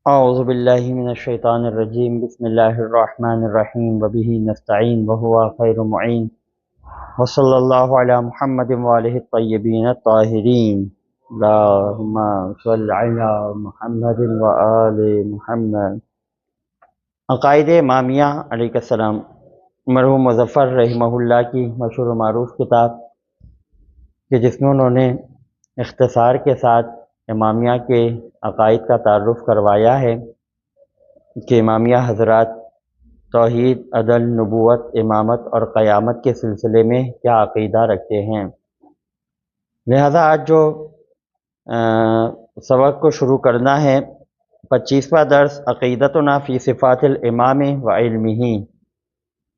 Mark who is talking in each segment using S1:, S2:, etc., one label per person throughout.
S1: اعوذ باللہ من الشیطان الرجیم بسم اللہ الرحمن الرحیم وبہ نستعین وہو خیر معین وصلی اللہ علی محمد وآلہ الطیبین الطاہرین اللہم صل علی محمد وآل محمد۔ عقائد امامیہ علیہ السلام، مرحوم مظفر رحمہ اللہ کی مشہور و معروف کتاب کہ جس میں انہوں نے اختصار کے ساتھ امامیہ کے عقائد کا تعارف کروایا ہے کہ امامیہ حضرات توحید، عدل، نبوت، امامت اور قیامت کے سلسلے میں کیا عقیدہ رکھتے ہیں۔ لہذا آج جو سبق کو شروع کرنا ہے، 25واں درس عقیدتنا فی صفات الامام و علمہ،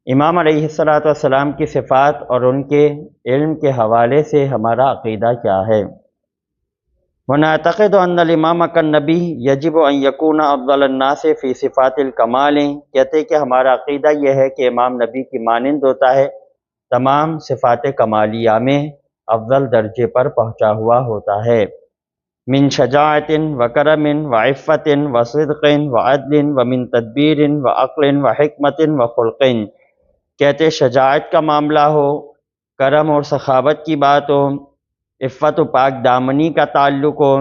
S1: امام علیہ السلام کی صفات اور ان کے علم کے حوالے سے ہمارا عقیدہ کیا ہے۔ وَنَعْتَقِدُ أَنَّ الْإِمَامَ كَالنَّبِيِّ يَجِبُ أَن يَكُونَ أَفْضَلَ النَّاسِ فِي صِفَاتِ الْكَمَالِ، کہتے کہ ہمارا عقیدہ یہ ہے کہ امام نبی کی مانند ہوتا ہے، تمام صفات کمالیہ میں افضل درجے پر پہنچا ہوا ہوتا ہے۔ من شجاعت وکرم وعفت وصدق وعدل ومن تدبیر وعقل وحکمت وخلق، کہتے شجاعت کا معاملہ ہو، کرم اور سخاوت کی بات ہو، عفت و پاک دامنی کا تعلق ہو،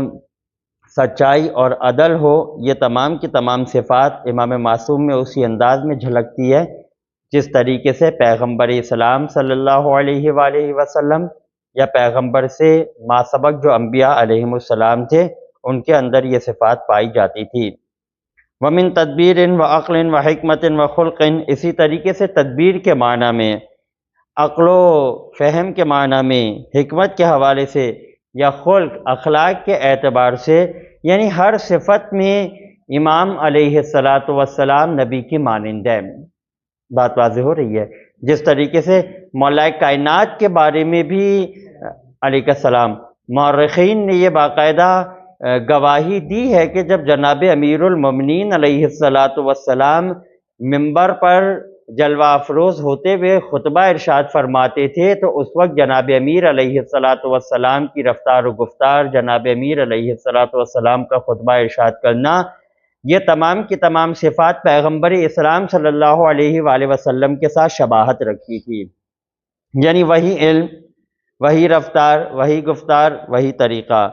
S1: سچائی اور عدل ہو، یہ تمام کی تمام صفات امام معصوم میں اسی انداز میں جھلکتی ہے جس طریقے سے پیغمبر اسلام صلی اللہ علیہ وآلہ وسلم یا پیغمبر سے ماسبق جو انبیاء علیہم السلام تھے ان کے اندر یہ صفات پائی جاتی تھی۔ ومن تدبیر وعقل وحکمت وخلق، اسی طریقے سے تدبیر کے معنی میں، عقل و فہم کے معنی میں، حکمت کے حوالے سے یا خلق اخلاق کے اعتبار سے، یعنی ہر صفت میں امام علیہ السلام نبی کی مانند ہے۔ بات واضح ہو رہی ہے۔ جس طریقے سے مولا کائنات کے بارے میں بھی علیہ السلام، مورخین نے یہ باقاعدہ گواہی دی ہے کہ جب جناب امیر المومنین علیہ السلام منبر پر جلوہ افروز ہوتے ہوئے خطبہ ارشاد فرماتے تھے تو اس وقت جناب امیر علیہ السلام کی رفتار و گفتار، جناب امیر علیہ السلام کا خطبہ ارشاد کرنا، یہ تمام کی تمام صفات پیغمبر اسلام صلی اللہ علیہ وآلہ وسلم کے ساتھ شباہت رکھتی تھی، یعنی وہی علم، وہی رفتار، وہی گفتار، وہی طریقہ۔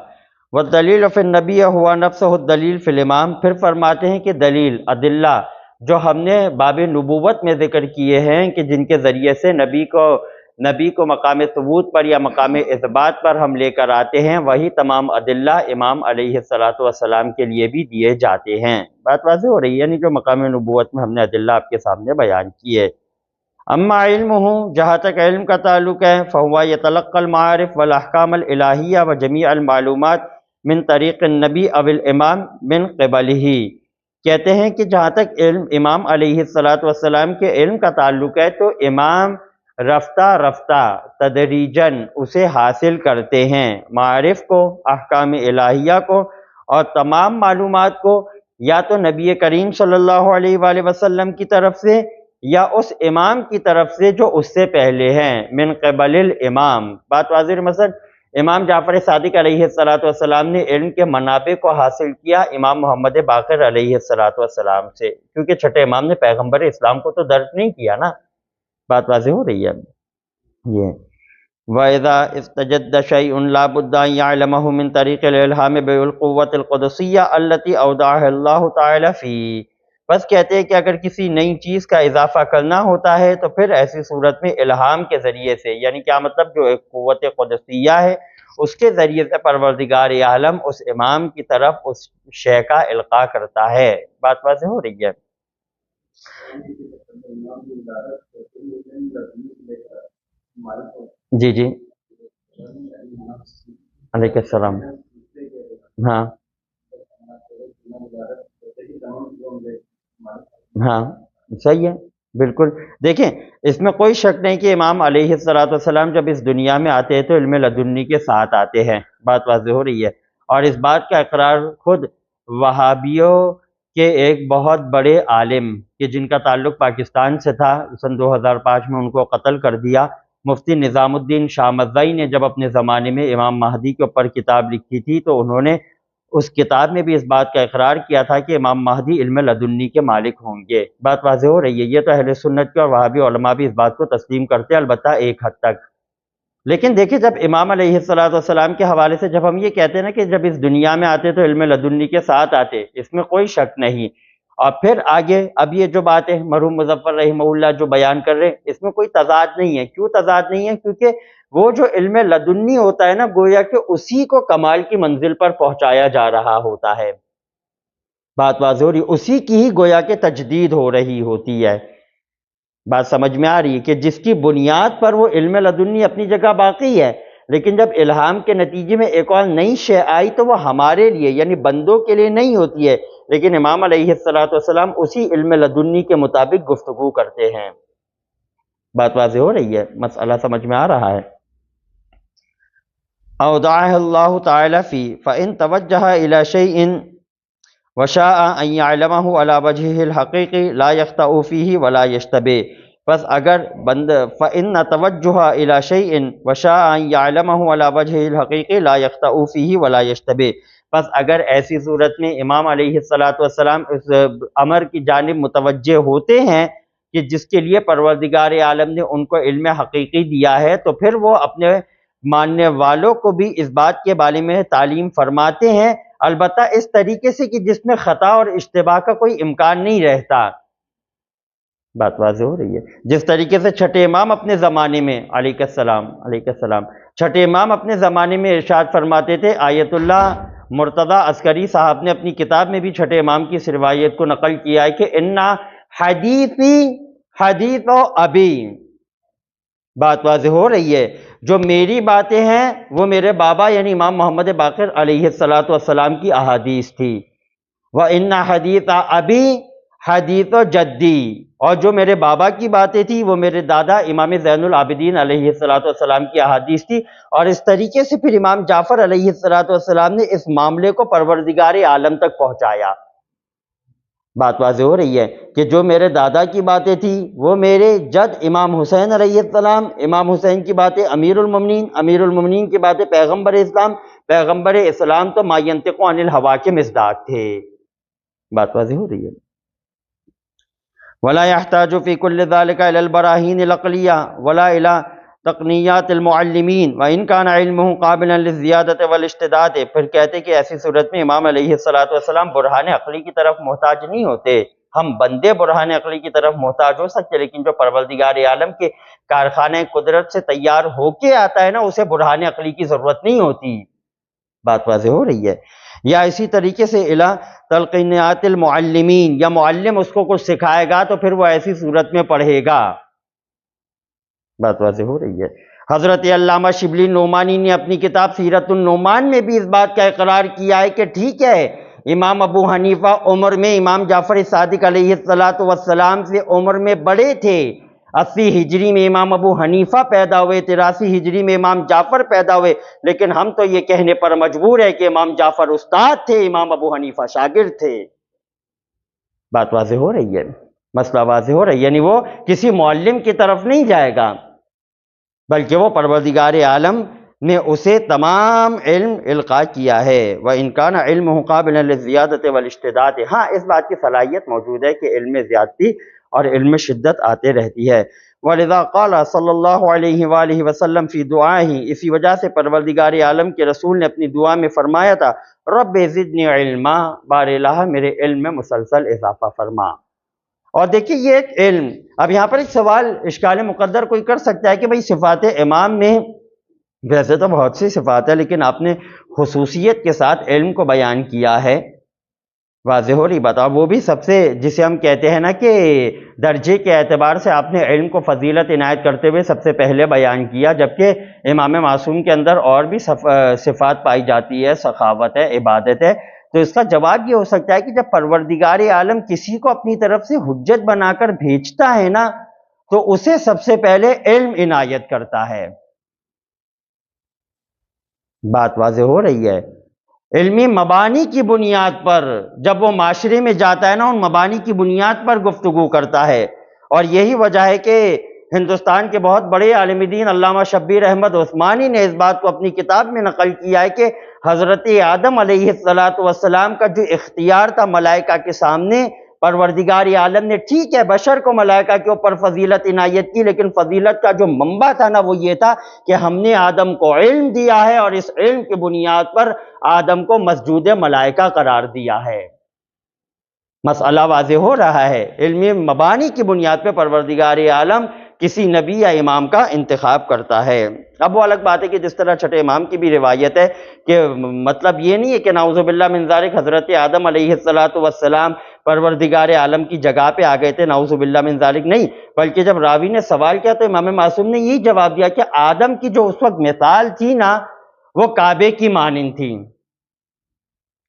S1: والدلیل فی النبی ہوا نفسہ الدلیل فی الامام، پھر فرماتے ہیں کہ دلیل، ادلہ جو ہم نے باب نبوت میں ذکر کیے ہیں کہ جن کے ذریعے سے نبی کو مقام ثبوت پر یا مقام اثبات پر ہم لے کر آتے ہیں، وہی تمام ادلہ امام علیہ السلام کے لیے بھی دیے جاتے ہیں۔ بات واضح ہو رہی ہے، یعنی جو مقام نبوت میں ہم نے ادلہ آپ کے سامنے بیان کیے۔ اما علم ہوں، جہاں تک علم کا تعلق ہے، فہو یتلقی المعارف والاحکام الالہیہ وجمیع المعلومات من طریق النبی او الامام من قبلہ، کہتے ہیں کہ جہاں تک علم امام علیہ السلام کے علم کا تعلق ہے تو امام رفتہ رفتہ تدریجاً اسے حاصل کرتے ہیں، معارف کو، احکام الہیہ کو اور تمام معلومات کو، یا تو نبی کریم صلی اللہ علیہ وآلہ وسلم کی طرف سے یا اس امام کی طرف سے جو اس سے پہلے ہیں، من قبل الامام۔ بات واضح، مثلا امام جعفر صادق علیہ السلام نے علم کے منابع کو حاصل کیا امام محمد باقر علیہ السلام سے، کیونکہ چھٹے امام نے پیغمبر اسلام کو تو درج نہیں کیا نا۔ بات واضح ہو رہی ہے یہ۔ وَإِذَا اسْتَجَدَّ شَيْءٌ لَا بُدَّ أَن يَعْلَمَهُ مِن طَرِيقِ الْإِلْهَامِ بِالْقُوَّةِ الْقُدُسِيَّةِ الَّتِي أَوْضَعَهَا اللَّهُ تَعَالَى فِيهِ، بس کہتے ہیں کہ اگر کسی نئی چیز کا اضافہ کرنا ہوتا ہے تو پھر ایسی صورت میں الہام کے ذریعے سے، یعنی کیا مطلب، جو ایک قوت قدسیہ ہے اس کے ذریعے سے پروردگار عالم اس امام کی طرف اس شے کا القاء کرتا ہے۔ بات واضح ہو رہی ہے۔ جی جی، علیہ السلام، ہاں ہاں صحیح ہے، بالکل۔ دیکھیں اس میں کوئی شک نہیں کہ امام علیہ السلام جب اس دنیا میں آتے ہیں تو علم لدنی کے ساتھ آتے ہیں۔ بات واضح ہو رہی ہے، اور اس بات کا اقرار خود وہابیوں کے ایک بہت بڑے عالم کہ جن کا تعلق پاکستان سے تھا، سن 2005 میں ان کو قتل کر دیا، مفتی نظام الدین شامزئی نے جب اپنے زمانے میں امام مہدی کے اوپر کتاب لکھی تھی تو انہوں نے اس کتاب میں بھی اس بات کا اقرار کیا تھا کہ امام مہدی علم لدنی کے مالک ہوں گے۔ بات واضح ہو رہی ہے؟ یہ تو اہل سنت کے اور وہابی علماء بھی اس بات کو تسلیم کرتے ہیں، البتہ ایک حد تک۔ لیکن دیکھیں، جب امام علیہ السلام کے حوالے سے جب ہم یہ کہتے ہیں نا کہ جب اس دنیا میں آتے تو علم لدنی کے ساتھ آتے، اس میں کوئی شک نہیں۔ اور پھر آگے اب یہ جو بات ہے مرحوم مظفر رحمہ اللہ جو بیان کر رہے ہیں، اس میں کوئی تضاد نہیں ہے۔ کیوں تضاد نہیں ہے؟ کیونکہ وہ جو علم لدنی ہوتا ہے نا، گویا کہ اسی کو کمال کی منزل پر پہنچایا جا رہا ہوتا ہے۔ بات واضح ہو رہی، اسی کی ہی گویا کہ تجدید ہو رہی ہوتی ہے۔ بات سمجھ میں آ رہی ہے کہ جس کی بنیاد پر وہ علم لدنی اپنی جگہ باقی ہے، لیکن جب الہام کے نتیجے میں ایک اور نئی شے آئی تو وہ ہمارے لیے یعنی بندوں کے لیے نہیں ہوتی ہے، لیکن امام علیہ السلام اسی علم لدنی کے مطابق گفتگو کرتے ہیں۔ بات واضح ہو رہی ہے؟ مسئلہ سمجھ میں آ رہا ہے؟ اودعہ اللہ تعالی فی فإن توجہ الی شیء وشاء ان یعلمہ علی وجہہ الحقیقی لا یخطئ فیہ ولا یشتبہ، پس اگر فإن توجہ الی شیء وشاء ان یعلمہ علی وجہہ الحقیقی لا یخطئ فیہ ولا یشتبہ، پس اگر ایسی صورت میں امام علیہ السلام اس امر کی جانب متوجہ ہوتے ہیں کہ جس کے لیے پروردگار عالم نے ان کو علم حقیقی دیا ہے، تو پھر وہ اپنے ماننے والوں کو بھی اس بات کے بارے میں تعلیم فرماتے ہیں، البتہ اس طریقے سے کہ جس میں خطا اور اشتباہ کا کوئی امکان نہیں رہتا۔ بات واضح ہو رہی ہے؟ جس طریقے سے چھٹے امام اپنے زمانے میں علیہ السلام چھٹے امام اپنے زمانے میں ارشاد فرماتے تھے، آیت اللہ مرتضی عسکری صاحب نے اپنی کتاب میں بھی چھٹے امام کی اس روایت کو نقل کیا ہے کہ انا حدیثی حدیث و ابی۔ بات واضح ہو رہی ہے؟ جو میری باتیں ہیں وہ میرے بابا یعنی امام محمد باقر علیہ السلام کی احادیث تھی، وَإِنَّ حَدِيثَ أَبِي حَدِيثُ جَدِّي، اور جو میرے بابا کی باتیں تھی وہ میرے دادا امام زین العابدین علیہ السلام کی احادیث تھی۔ اور اس طریقے سے پھر امام جعفر علیہ السلام نے اس معاملے کو پروردگار عالم تک پہنچایا۔ بات واضح ہو رہی ہے کہ جو میرے دادا کی باتیں تھیں وہ میرے جد امام حسین علیہ السلام، امام حسین کی باتیں امیر المومنین کی باتیں پیغمبر اسلام تو ما ینطق عن الہوا کے مصداق تھے۔ بات واضح ہو رہی ہے؟ ولا يحتاج في كل ذلك الى البراهين العقليه ولا الى تقنیات المعلمین وان كان علمه قابلا للزیادة والاشتداد۔ پھر کہتے کہ ایسی صورت میں امام علیہ السلام برہان عقلی کی طرف محتاج نہیں ہوتے، ہم بندے برہان عقلی کی طرف محتاج ہو سکتے، لیکن جو پروردگار عالم کے کارخانے قدرت سے تیار ہو کے آتا ہے نا، اسے برہان عقلی کی ضرورت نہیں ہوتی۔ بات واضح ہو رہی ہے؟ یا اسی طریقے سے الا تلقینات المعلمین، یا معلم اس کو کچھ سکھائے گا تو پھر وہ ایسی صورت میں پڑھے گا۔ بات واضح ہو رہی ہے؟ حضرت علامہ شبلی نعمانی نے اپنی کتاب سیرت النعمان میں بھی اس بات کا اقرار کیا ہے کہ ٹھیک ہے امام ابو حنیفہ عمر میں امام جعفر صادق علیہ السلام سے عمر میں بڑے تھے، 80 ہجری میں امام ابو حنیفہ پیدا ہوئے، 83 ہجری میں امام جعفر پیدا ہوئے، لیکن ہم تو یہ کہنے پر مجبور ہے کہ امام جعفر استاد تھے، امام ابو حنیفہ شاگرد تھے۔ بات واضح ہو رہی ہے؟ مسئلہ واضح ہو رہا ہے؟ یعنی وہ کسی معلم کی طرف نہیں جائے گا، بلکہ وہ پروردگار عالم نے اسے تمام علم القاء کیا ہے۔ وَإِنْ كَانَ عِلْمُهُ قَابِلًا لِلزِّيَادَةِ وَالِاشْتِدَادِ، ہاں اس بات کی صلاحیت موجود ہے کہ علم زیادتی اور علم شدت آتے رہتی ہے۔ وَلِذَا قَالَ صلی اللہ علیہ وآلہ وسلم فی دعائہ، اسی وجہ سے پروردگار عالم کے رسول نے اپنی دعا میں فرمایا تھا، رب زدنی علما، بار الہ میرے علم میں مسلسل اضافہ فرما۔ اور دیکھیے یہ ایک علم، اب یہاں پر ایک سوال اشکال مقدر کوئی کر سکتا ہے کہ بھئی صفات امام میں ویسے تو بہت سی صفات ہے، لیکن آپ نے خصوصیت کے ساتھ علم کو بیان کیا ہے۔ واضح ہو رہی بات؟ اور وہ بھی سب سے جسے ہم کہتے ہیں نا کہ درجے کے اعتبار سے آپ نے علم کو فضیلت عنایت کرتے ہوئے سب سے پہلے بیان کیا، جبکہ امام معصوم کے اندر اور بھی صفات پائی جاتی ہے، سخاوت ہے، عبادت ہے۔ تو اس کا جواب یہ ہو سکتا ہے کہ جب پروردگار عالم کسی کو اپنی طرف سے حجت بنا کر بھیجتا ہے نا، تو اسے سب سے پہلے علم عنایت کرتا ہے۔ بات واضح ہو رہی ہے؟ علمی مبانی کی بنیاد پر جب وہ معاشرے میں جاتا ہے نا، ان مبانی کی بنیاد پر گفتگو کرتا ہے۔ اور یہی وجہ ہے کہ ہندوستان کے بہت بڑے عالم دین علامہ شبیر احمد عثمانی نے اس بات کو اپنی کتاب میں نقل کیا ہے کہ حضرت آدم علیہ السلام کا جو اختیار تھا ملائکہ کے سامنے، پروردگار عالم نے ٹھیک ہے بشر کو ملائکہ کے اوپر فضیلت عنایت کی، لیکن فضیلت کا جو منبع تھا نا وہ یہ تھا کہ ہم نے آدم کو علم دیا ہے اور اس علم کی بنیاد پر آدم کو مسجود ملائکہ قرار دیا ہے۔ مسئلہ واضح ہو رہا ہے، علمی مبانی کی بنیاد پہ پروردگار عالم کسی نبی یا امام کا انتخاب کرتا ہے۔ اب وہ الگ بات ہے کہ جس طرح چھٹے امام کی بھی روایت ہے کہ مطلب یہ نہیں ہے کہ نعوذ باللہ من ذالک حضرت آدم علیہ السلام پروردگار عالم کی جگہ پہ آ گئے تھے، نعوذ باللہ من ذالک نہیں، بلکہ جب راوی نے سوال کیا تو امام معصوم نے یہی جواب دیا کہ آدم کی جو اس وقت مثال تھی نا وہ کعبے کی مانند تھی،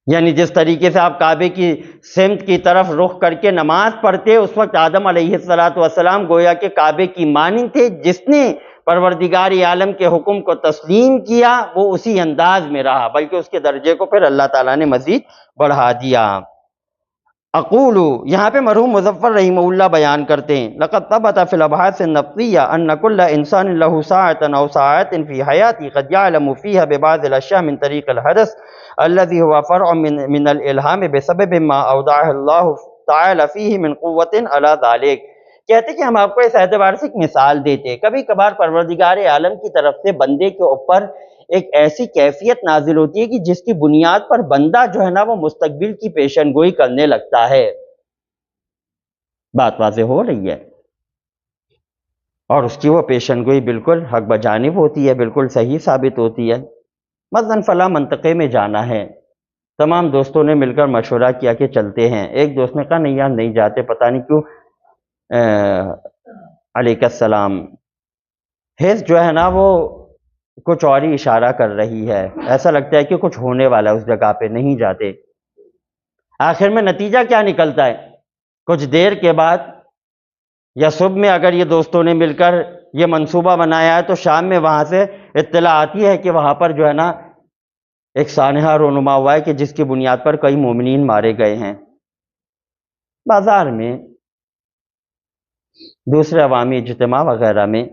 S1: یعنی جس طریقے سے آپ کعبے کی سمت کی طرف رخ کر کے نماز پڑھتے، اس وقت آدم علیہ السلام گویا کہ کعبے کی مانند تھے، جس نے پروردگار عالم کے حکم کو تسلیم کیا وہ اسی انداز میں رہا، بلکہ اس کے درجے کو پھر اللہ تعالیٰ نے مزید بڑھا دیا۔ اقول، یہاں پہ مرحوم مظفر رحمہ اللہ بیان کرتے ہیں، لقد ثبت فی الابحاث النفسیہ ان کل انسان له ساعة او ساعات فی حیاتی قد یعلم فیها ببعض الاشیاء من طریق الحدث الذي هو فرع من الالہام بسبب ما اودعه اللہ تعالی فیہ من قوت علی ذلك۔ کہتے کہ ہم آپ کو اس اعتبار سے ایک مثال دیتے ہیں، کبھی کبھار پروردگار عالم کی طرف سے بندے کے اوپر ایک ایسی کیفیت نازل ہوتی ہے کہ جس کی بنیاد پر بندہ جو ہے نا وہ مستقبل کی پیشن گوئی کرنے لگتا ہے۔ بات واضح ہو رہی ہے، اور اس کی وہ پیشن گوئی بالکل حق بجانب ہوتی ہے، بالکل صحیح ثابت ہوتی ہے۔ مثلاً فلاں منطقے میں جانا ہے، تمام دوستوں نے مل کر مشورہ کیا کہ چلتے ہیں، ایک دوست نے کہا نہیں یار نہیں جاتے، پتہ نہیں کیوں علیہ السلام حس جو ہے نا وہ کچھ اور ہی اشارہ کر رہی ہے، ایسا لگتا ہے کہ کچھ ہونے والا ہے اس جگہ پہ، نہیں جاتے۔ آخر میں نتیجہ کیا نکلتا ہے؟ کچھ دیر کے بعد یا صبح میں اگر یہ دوستوں نے مل کر یہ منصوبہ بنایا ہے تو شام میں وہاں سے اطلاع آتی ہے کہ وہاں پر جو ہے نا ایک سانحہ رونما ہوا ہے کہ جس کی بنیاد پر کئی مومنین مارے گئے ہیں۔ بازار میں، دوسرے عوامی اجتماع وغیرہ میں،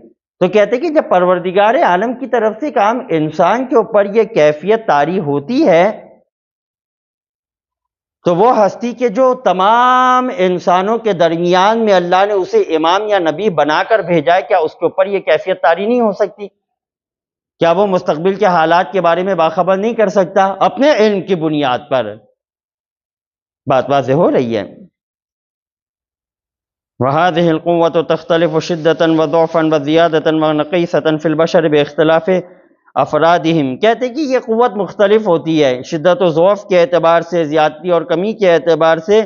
S1: تو کہتے کہ جب پروردگار عالم کی طرف سے کام انسان کے اوپر یہ کیفیت طاری ہوتی ہے تو وہ ہستی کے جو تمام انسانوں کے درمیان میں اللہ نے اسے امام یا نبی بنا کر بھیجا ہے، کیا اس کے اوپر یہ کیفیت طاری نہیں ہو سکتی؟ کیا وہ مستقبل کے حالات کے بارے میں باخبر نہیں کر سکتا اپنے علم کی بنیاد پر؟ بات واضح ہو رہی ہے۔ وَهَذِهِ الْقُوَّةُ تَخْتَلِفُ شِدَّةً وَضُعْفًا وَزِيَادَةً وَنَقِيصَةً فِي الْبَشَرِ بِاخْتِلَافِ افرادہم۔ کہتے کہ یہ قوت مختلف ہوتی ہے شدت و ضعف کے اعتبار سے، زیادتی اور کمی کے اعتبار سے،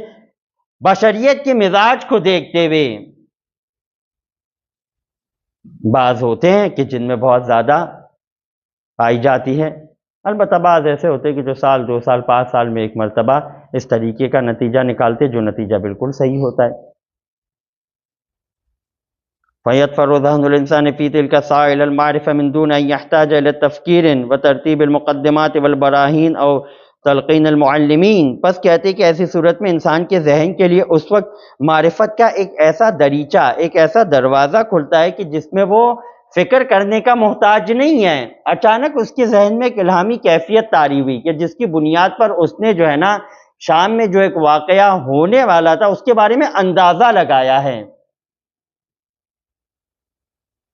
S1: بشریت کے مزاج کو دیکھتے ہوئے۔ بعض ہوتے ہیں کہ جن میں بہت زیادہ پائی جاتی ہے، البتہ بعض ایسے ہوتے ہیں کہ جو سال 2 سال 5 سال میں ایک مرتبہ اس طریقے کا نتیجہ نکالتے جو نتیجہ بالکل صحیح ہوتا ہے۔ فَيَدْفَرُ ذَهْنُ الْإِنسَانِ فِي تِلْكَ السَّاعَةِ إِلَى الْمَعْرِفَةِ مِنْ دُونِ أَنْ يَحْتَاجَ إِلَى التَّفْكِيرِ وَتَرْتِيبِ الْمُقَدِّمَاتِ وَالْبَرَاهِينِ أَوْ تَلْقِينِ الْمُعَلِّمِينَ۔ پس کہتے کہ ایسی صورت میں انسان کے ذہن کے لیے اس وقت معرفت کا ایک ایسا دریچہ، ایک ایسا دروازہ کھلتا ہے کہ جس میں وہ فکر کرنے کا محتاج نہیں ہے۔ اچانک اس کے ذہن میں ایک الہامی کیفیت طاری ہوئی کہ جس کی بنیاد پر اس نے جو ہے نا شام میں جو ایک واقعہ ہونے والا تھا اس کے بارے میں اندازہ لگایا ہے۔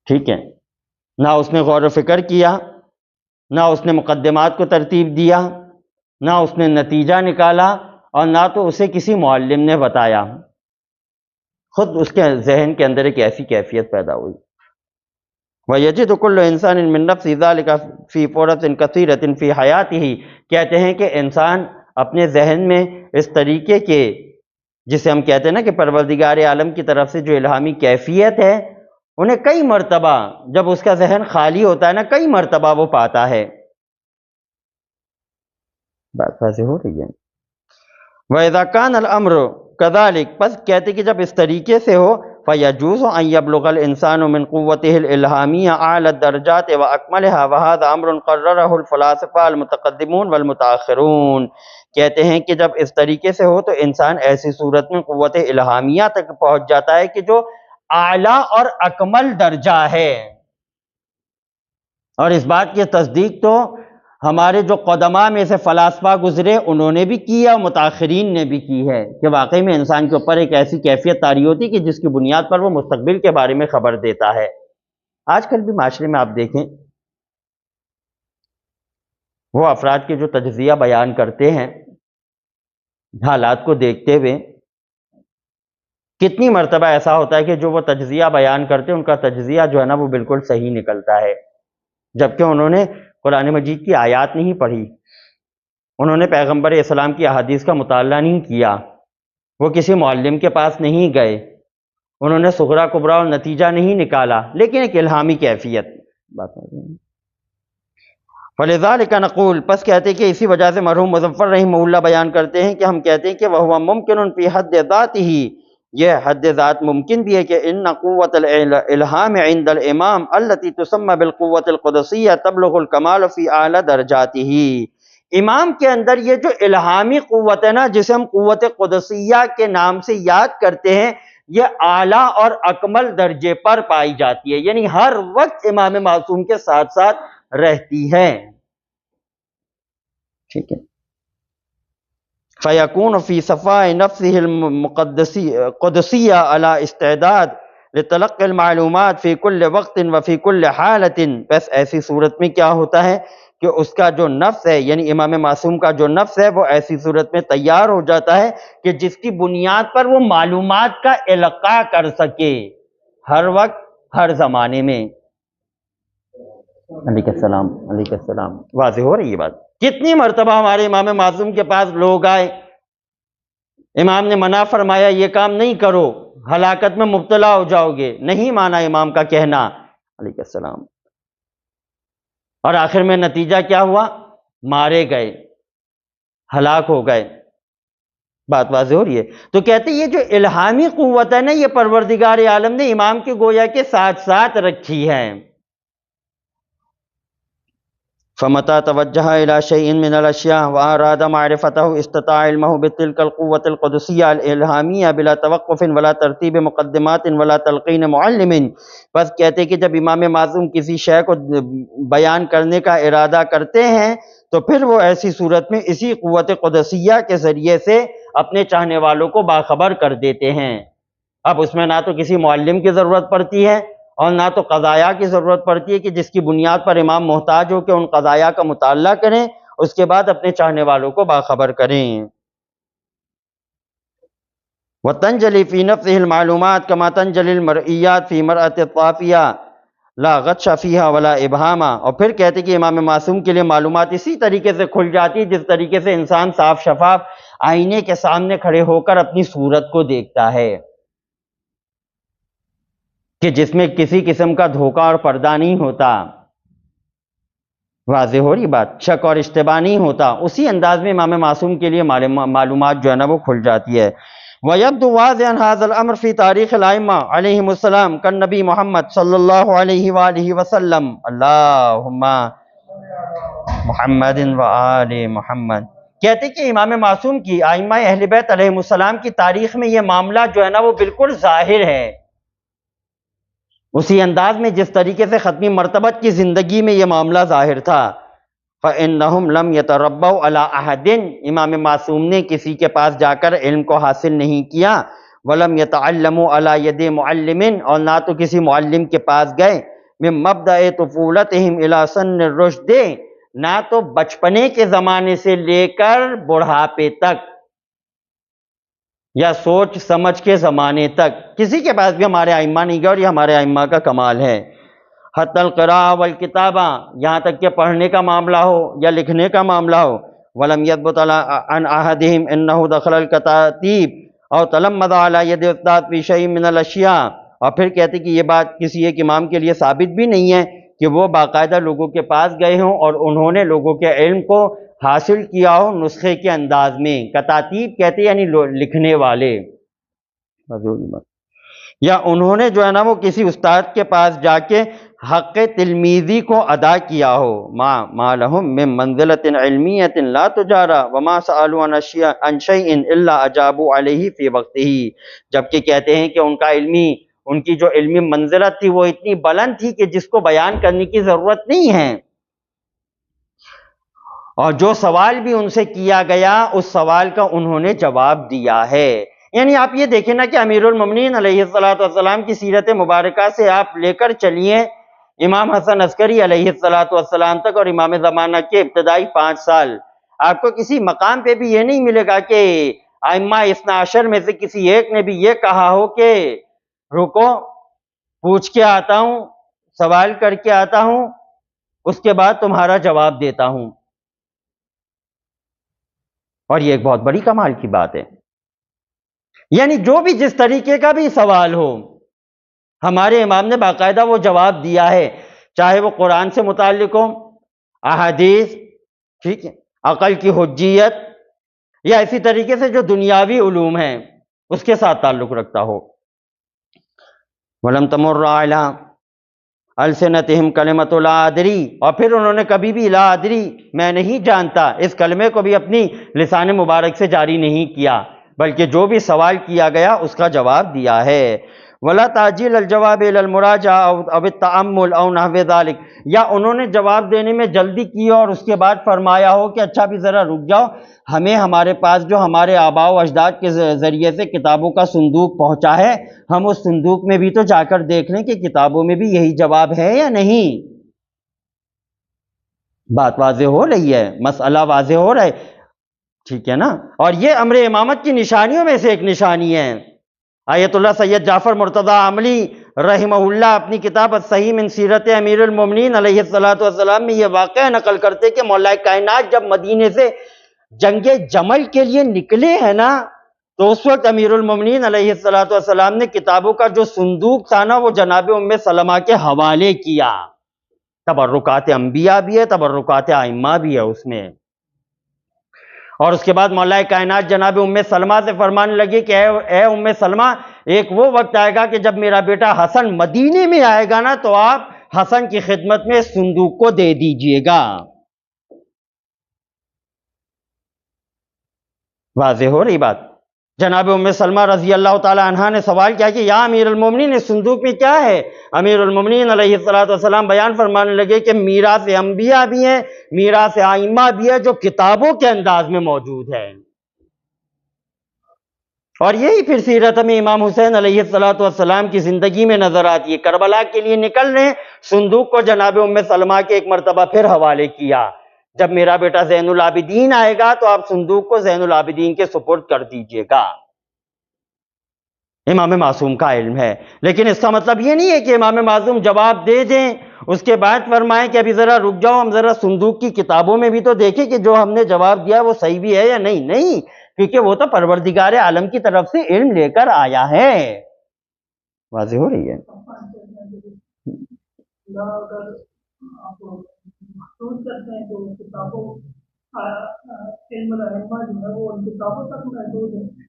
S1: ٹھیک ہے، نہ اس نے غور و فکر کیا، نہ اس نے مقدمات کو ترتیب دیا، نہ اس نے نتیجہ نکالا، اور نہ تو اسے کسی معلم نے بتایا، خود اس کے ذہن کے اندر ایک ایسی کیفیت پیدا ہوئی۔ وَيَجِدُ كُلُّ إِنسَانٍ مِّن نَفْسِ ذَلِكَ فِي فُرَصٍ كَثِيرَةٍ فِي حَيَاتِهِ۔ کہتے ہیں کہ انسان اپنے ذہن میں اس طریقے کے، جسے ہم کہتے ہیں نا کہ پروردگار عالم کی طرف سے جو الہامی کیفیت ہے، انہیں کئی مرتبہ جب اس کا ذہن خالی ہوتا ہے نا کئی مرتبہ وہ پاتا ہے۔ بات واضح ہو رہی ہے۔ وَإِذَا كَانَ الْأَمْرُ كَذَلِكَ، پس کہتے کہ جب اس طریقے سے ہو، فَيَجُوزُ أَن يَبْلُغَ الْإِنسَانُ مِنْ قُوَّتِهِ الْإِلْهَامِيَّةِ أَعْلَى الدَّرَجَاتِ وَأَكْمَلِهَا وَهَذَا أَمْرٌ قَرَّرَهُ الْفَلَاسِفَةُ الْمُتَقَدِّمُونَ وَالْمُتَأَخِّرُونَ۔ کہتے ہیں کہ جب اس طریقے سے ہو تو انسان ایسی صورت میں قوت الہامیہ تک پہنچ جاتا ہے کہ جو اعلیٰ اور اکمل درجہ ہے۔ اور اس بات کی تصدیق تو ہمارے جو قدماء میں سے فلاسفہ گزرے انہوں نے بھی کی ہے اور متاخرین نے بھی کی ہے کہ واقعی میں انسان کے اوپر ایک ایسی کیفیت طاری ہوتی ہے کہ جس کی بنیاد پر وہ مستقبل کے بارے میں خبر دیتا ہے۔ آج کل بھی معاشرے میں آپ دیکھیں وہ افراد کے جو تجزیہ بیان کرتے ہیں حالات کو دیکھتے ہوئے، کتنی مرتبہ ایسا ہوتا ہے کہ جو وہ تجزیہ بیان کرتے ہیں ان کا تجزیہ جو ہے نا وہ بالکل صحیح نکلتا ہے، جبکہ انہوں نے قرآن مجید کی آیات نہیں پڑھی، انہوں نے پیغمبر اسلام کی احادیث کا مطالعہ نہیں کیا، وہ کسی معلم کے پاس نہیں گئے، انہوں نے صغرا کبرا اور نتیجہ نہیں نکالا، لیکن ایک الہامی کیفیت بات ہے۔ فلذلک نقول، پس کہتے ہیں کہ اسی وجہ سے مرحوم مظفر رحمہ اللہ بیان کرتے ہیں کہ ہم کہتے ہیں کہ وہ ممکن فی حد ذات ہی، یہ حد ذات ممکن بھی ہے کہ ان قوت الالہام عند الامام التي تسمى بالقوت القدسیہ تبلغ الکمال فی اعلی درجاتہ، امام کے اندر یہ جو الہامی قوت ہے نا جسے ہم قوت قدسیہ کے نام سے یاد کرتے ہیں، یہ اعلیٰ اور اکمل درجے پر پائی جاتی ہے، یعنی ہر وقت امام معصوم کے ساتھ ساتھ رہتی ہے، ٹھیک ہے۔ فیکون فی صفاء نفسہ القدسیہ علی استعداد لتلقی المعلومات فی کل وقت وفی کل حالت، بس ایسی صورت میں کیا ہوتا ہے کہ اس کا جو نفس ہے، یعنی امام معصوم کا جو نفس ہے وہ ایسی صورت میں تیار ہو جاتا ہے کہ جس کی بنیاد پر وہ معلومات کا القاء کر سکے ہر وقت ہر زمانے میں۔ علیہ السلام، علیہ السلام، واضح ہو رہی ہے بات؟ کتنی مرتبہ ہمارے امام معصوم کے پاس لوگ آئے، امام نے منع فرمایا یہ کام نہیں کرو، ہلاکت میں مبتلا ہو جاؤ گے، نہیں مانا امام کا کہنا علیہ السلام، اور آخر میں نتیجہ کیا ہوا؟ مارے گئے، ہلاک ہو گئے۔ بات واضح ہو رہی ہے؟ تو کہتے یہ جو الہامی قوت ہے نا یہ پروردگار عالم نے امام کے گویا کے ساتھ ساتھ رکھی ہے۔ فمتى توجہ الى شيء من الاشیاء واراد معرفته استطاع علمه بتلك القوة القدسية الالہامیہ بلا توقف ولا ترتیب مقدمات ولا تلقین معلم، بس کہتے کہ جب امام معصوم کسی شے کو بیان کرنے کا ارادہ کرتے ہیں تو پھر وہ ایسی صورت میں اسی قوت قدسیہ کے ذریعے سے اپنے چاہنے والوں کو باخبر کر دیتے ہیں۔ اب اس میں نہ تو کسی معلم کی ضرورت پڑتی ہے اور نہ تو قضایا کی ضرورت پڑتی ہے کہ جس کی بنیاد پر امام محتاج ہو کہ ان قضایا کا مطالعہ کریں، اس کے بعد اپنے چاہنے والوں کو باخبر کریں۔ وَتَنْجَلِي فِي نَفْسِهِ الْمَعْلُومَاتِ كَمَا تَنْجَلِي الْمَرْئِيَّاتِ فِي مَرْأَةِ الطَّافِيَةِ لَا غَشَّ فِيهَا وَلَا إِبْهَامًا، اور پھر کہتے کہ امام معصوم کے لیے معلومات اسی طریقے سے کھل جاتی جس طریقے سے انسان صاف شفاف آئینے کے سامنے کھڑے ہو کر اپنی صورت کو دیکھتا ہے، کہ جس میں کسی قسم کا دھوکہ اور پردہ نہیں ہوتا۔ واضح ہو رہی بات؟ شک اور اشتباہ نہیں ہوتا، اسی انداز میں امام معصوم کے لیے معلومات جو ہے نا وہ کھل جاتی ہے۔ وَيَبْدُو وَاضِحًا هَذَا الْأَمْرُ فِي تَارِيخِ الْأَئِمَّةِ عَلَيْهِمُ السَّلَامُ كَالنَّبِي محمد صلی اللہ علیہ وآلہ وسلم، اللہم محمد وآل محمد۔ کہتے کہ امام معصوم کی، ائمہ اہل بیت علیہم السلام کی تاریخ میں یہ معاملہ جو ہے نا وہ بالکل ظاہر ہے، اسی انداز میں جس طریقے سے ختمی مرتبت کی زندگی میں یہ معاملہ ظاہر تھا۔ فَإِنَّهُمْ لَمْ يَتَرَبَّوْا عَلَىٰ أَحَدٍ، امام معصوم نے کسی کے پاس جا کر علم کو حاصل نہیں کیا، وَلَمْ يَتَعَلَّمُوا عَلَىٰ يَدِ مُعَلِّمٍ، اور نہ تو کسی معلم کے پاس گئے، مِن مَبْدَأِ طُفُولَتِهِمْ إِلَىٰ سَنِّ الرُّشْدِ، نہ تو بچپنے کے زمانے سے لے کر بڑھاپے تک یا سوچ سمجھ کے زمانے تک، کسی کے پاس بھی ہمارے ائمہ نہیں گئے، اور یہ ہمارے ائمہ کا کمال ہے۔ حتی القراءۃ والکتابہ، یہاں تک کہ پڑھنے کا معاملہ ہو یا لکھنے کا معاملہ ہو۔ ولم یثبت عن احدہم انہ دخل الکتاتیب او تلمذ علی ید استاد فی شیء من الاشیاء، اور پھر کہتے کہ یہ بات کسی ایک امام کے لیے ثابت بھی نہیں ہے کہ وہ باقاعدہ لوگوں کے پاس گئے ہوں اور انہوں نے لوگوں کے علم کو حاصل کیا ہو نسخے کے انداز میں۔ کتاتیب کہتے یعنی لکھنے والے، یا انہوں نے جو ہے نا وہ کسی استاد کے پاس جا کے حق تلمیذی کو ادا کیا ہو۔ ما لہم من منزلۃ علمیۃ لا تجارى وما سألوا عن شیء الا اجابوا علیہ فی وقتہ، جبکہ کہتے ہیں کہ ان کا علمی ان کی جو علمی منزلت تھی وہ اتنی بلند تھی کہ جس کو بیان کرنے کی ضرورت نہیں ہے، اور جو سوال بھی ان سے کیا گیا اس سوال کا انہوں نے جواب دیا ہے۔ یعنی آپ یہ دیکھیں نا کہ امیر المومنین علیہ السلام کی سیرت مبارکہ سے آپ لے کر چلیے امام حسن عسکری علیہ السلام تک، اور امام زمانہ کے ابتدائی 5 سال، آپ کو کسی مقام پہ بھی یہ نہیں ملے گا کہ ائمہ اثنا عشر میں سے کسی ایک نے بھی یہ کہا ہو کہ رکو پوچھ کے آتا ہوں، سوال کر کے آتا ہوں، اس کے بعد تمہارا جواب دیتا ہوں۔ اور یہ ایک بہت بڑی کمال کی بات ہے، یعنی جو بھی جس طریقے کا بھی سوال ہو ہمارے امام نے باقاعدہ وہ جواب دیا ہے، چاہے وہ قرآن سے متعلق ہو، احادیث، ٹھیک ہے، عقل کی حجیت، یا اسی طریقے سے جو دنیاوی علوم ہیں اس کے ساتھ تعلق رکھتا ہو۔ وَلَمْ تَمُرَّ عَلَىٰ أَلْسِنَتِهِمْ كَلِمَةُ لَا أَدْرِي، اور پھر انہوں نے کبھی بھی لا ادری، میں نہیں جانتا، اس کلمے کو بھی اپنی لسان مبارک سے جاری نہیں کیا، بلکہ جو بھی سوال کیا گیا اس کا جواب دیا ہے۔ وَلَا تَعْجِيلَ الْجَوَابِ إِلَى الْمُرَاجَعَةِ أَوِ التَّأَمُّلِ أَوْ نَحْوِ ذَلِكَ، یا انہوں نے جواب دینے میں جلدی کی اور اس کے بعد فرمایا ہو کہ اچھا بھی ذرا رک جاؤ، ہمیں ہمارے پاس جو ہمارے آباء و اجداد کے ذریعے سے کتابوں کا صندوق پہنچا ہے، ہم اس صندوق میں بھی تو جا کر دیکھ لیں کہ کتابوں میں بھی یہی جواب ہے یا نہیں۔ بات واضح ہو رہی ہے، مسئلہ واضح ہو رہا ہے، ٹھیک ہے نا؟ اور یہ امر امامت کی نشانیوں میں سے ایک نشانی ہے۔ آیت اللہ سید جعفر مرتضی عملی رحمہ اللہ اپنی کتاب الصحیح من سیرت امیر المومنین علیہ السلام میں یہ واقعہ نقل کرتے کہ مولا کائنات جب مدینے سے جنگ جمل کے لیے نکلے ہیں نا، تو اس وقت امیر المومنین علیہ السلام نے کتابوں کا جو صندوق تھا نا وہ جناب ام سلمہ کے حوالے کیا۔ تبرکات انبیاء بھی ہے، تبرکات ائمہ بھی ہے اس میں۔ اور اس کے بعد مولا کائنات جناب ام سلمہ سے فرمانے لگے کہ اے ام سلمہ، ایک وہ وقت آئے گا کہ جب میرا بیٹا حسن مدینے میں آئے گا نا تو آپ حسن کی خدمت میں صندوق کو دے دیجئے گا۔ واضح ہو رہی بات؟ جناب ام سلمہ رضی اللہ تعالی عنہا نے سوال کیا کہ یا امیر المومنین اس صندوق میں کیا ہے؟ امیر المومنین علیہ السلام بیان فرمانے لگے کہ میراث انبیاء بھی ہیں، میراث ائمہ بھی ہے، جو کتابوں کے انداز میں موجود ہے۔ اور یہی پھر سیرت میں امام حسین علیہ السلام کی زندگی میں نظر آتی ہے۔ کربلا کے لیے نکل رہے، صندوق کو جناب ام سلمہ کے ایک مرتبہ پھر حوالے کیا، جب میرا بیٹا زین العابدین آئے گا تو آپ صندوق کو زین العابدین کے سپرد کر دیجئے گا۔ امام معصوم کا علم ہے، لیکن اس کا مطلب یہ نہیں ہے کہ امام معصوم جواب دے دیں اس کے بعد فرمائیں کہ ابھی ذرا رک جاؤ، ہم ذرا صندوق کی کتابوں میں بھی تو دیکھیں کہ جو ہم نے جواب دیا وہ صحیح بھی ہے یا نہیں۔ نہیں، کیونکہ وہ تو پروردگار عالم کی طرف سے علم لے کر آیا ہے۔ واضح ہو رہی ہے؟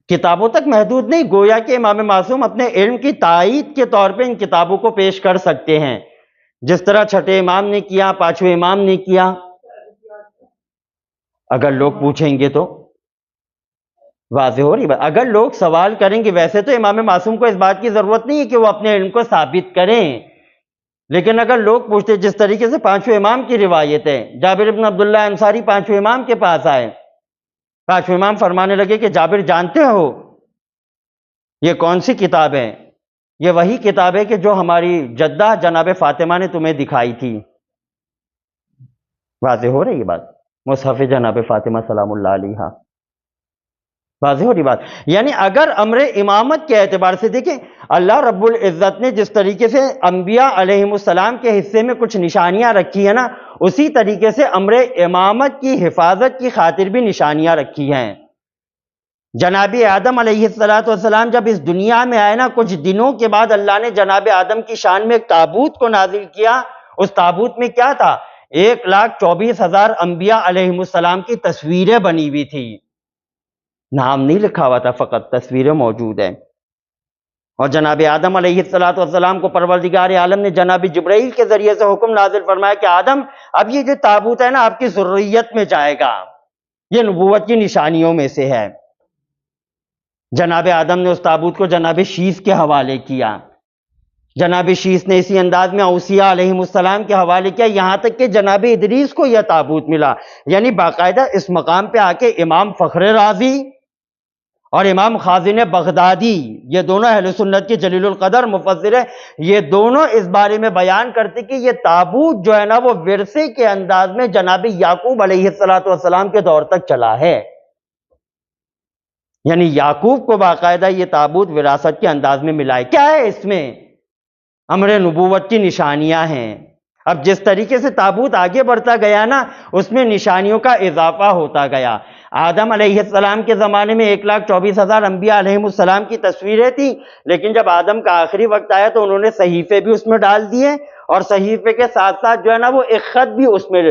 S1: کتابوں تک محدود نہیں، گویا کہ امام معصوم اپنے علم کی تائید کے طور پہ ان کتابوں کو پیش کر سکتے ہیں، جس طرح چھٹے امام نے کیا، پانچویں امام نے کیا۔ اگر لوگ پوچھیں گے تو واضح ہو رہی بات، اگر لوگ سوال کریں گے، ویسے تو امام معصوم کو اس بات کی ضرورت نہیں ہے کہ وہ اپنے علم کو ثابت کریں، لیکن اگر لوگ پوچھتے، جس طریقے سے پانچویں امام کی روایت ہے، جابر بن عبداللہ انصاری پانچویں امام کے پاس آئے، پانچویں امام فرمانے لگے کہ جابر جانتے ہو یہ کون سی کتاب ہے؟ یہ وہی کتاب ہے کہ جو ہماری جدہ جناب فاطمہ نے تمہیں دکھائی تھی۔ واضح ہو رہی ہے بات؟ مصحف جناب فاطمہ سلام اللہ علیہا۔ واضح ہو رہی بات؟ یعنی اگر امر امامت کے اعتبار سے دیکھیں، اللہ رب العزت نے جس طریقے سے انبیاء علیہ السلام کے حصے میں کچھ نشانیاں رکھی ہیں نا، اسی طریقے سے امر امامت کی حفاظت کی خاطر بھی نشانیاں رکھی ہیں۔ جناب آدم علیہ السلام جب اس دنیا میں آئے نا، کچھ دنوں کے بعد اللہ نے جناب آدم کی شان میں ایک تابوت کو نازل کیا۔ اس تابوت میں کیا تھا؟ 1,24,000 انبیاء علیہ السلام کی تصویریں بنی ہوئی تھی، نام نہیں لکھا ہوا تھا، فقط تصویریں موجود ہیں۔ اور جناب آدم علیہ السلام کو پروردگار عالم نے جناب جبرائیل کے ذریعے سے حکم نازل فرمایا کہ آدم، اب یہ جو تابوت ہے نا آپ کی ذریت میں جائے گا، یہ نبوت کی نشانیوں میں سے ہے۔ جناب آدم نے اس تابوت کو جناب شیس کے حوالے کیا، جناب شیس نے اسی انداز میں اوصیاء علیہم السلام کے حوالے کیا، یہاں تک کہ جناب ادریس کو یہ تابوت ملا. یعنی باقاعدہ اس مقام پہ آ کے امام فخر رازی اور امام خازن بغدادی، یہ دونوں اہل سنت کے جلیل القدر مفسر ہیں، یہ دونوں اس بارے میں بیان کرتے کہ یہ تابوت جو ہے نا وہ ورثے کے انداز میں جناب یعقوب علیہ السلام کے دور تک چلا ہے. یعنی یعقوب کو باقاعدہ یہ تابوت وراثت کے انداز میں ملا ہے. کیا ہے اس میں؟ امر نبوت کی نشانیاں ہیں. اب جس طریقے سے تابوت آگے بڑھتا گیا نا، اس میں نشانیوں کا اضافہ ہوتا گیا. آدم علیہ السلام کے زمانے میں 1,24,000 انبیاء علیہ السلام کی تصویریں تھیں، لیکن جب آدم کا آخری وقت آیا تو انہوں نے صحیفے بھی اس میں ڈال دیے، اور صحیفے کے ساتھ ساتھ جو ہے نا وہ ایک خط بھی اس میں،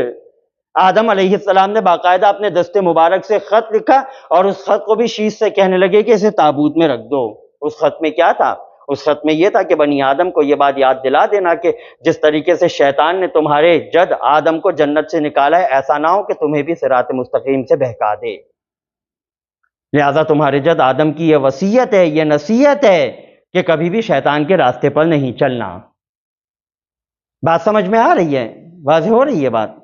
S1: آدم علیہ السلام نے باقاعدہ اپنے دست مبارک سے خط لکھا، اور اس خط کو بھی شیش سے کہنے لگے کہ اسے تابوت میں رکھ دو. اس خط میں کیا تھا؟ اس خط میں یہ تھا کہ بنی آدم کو یہ بات یاد دلا دینا کہ جس طریقے سے شیطان نے تمہارے جد آدم کو جنت سے نکالا ہے، ایسا نہ ہو کہ تمہیں بھی صراط مستقیم سے بہکا دے. لہذا تمہارے جد آدم کی یہ وصیت ہے، یہ نصیحت ہے کہ کبھی بھی شیطان کے راستے پر نہیں چلنا. بات سمجھ میں آ رہی ہے؟ واضح ہو رہی ہے بات؟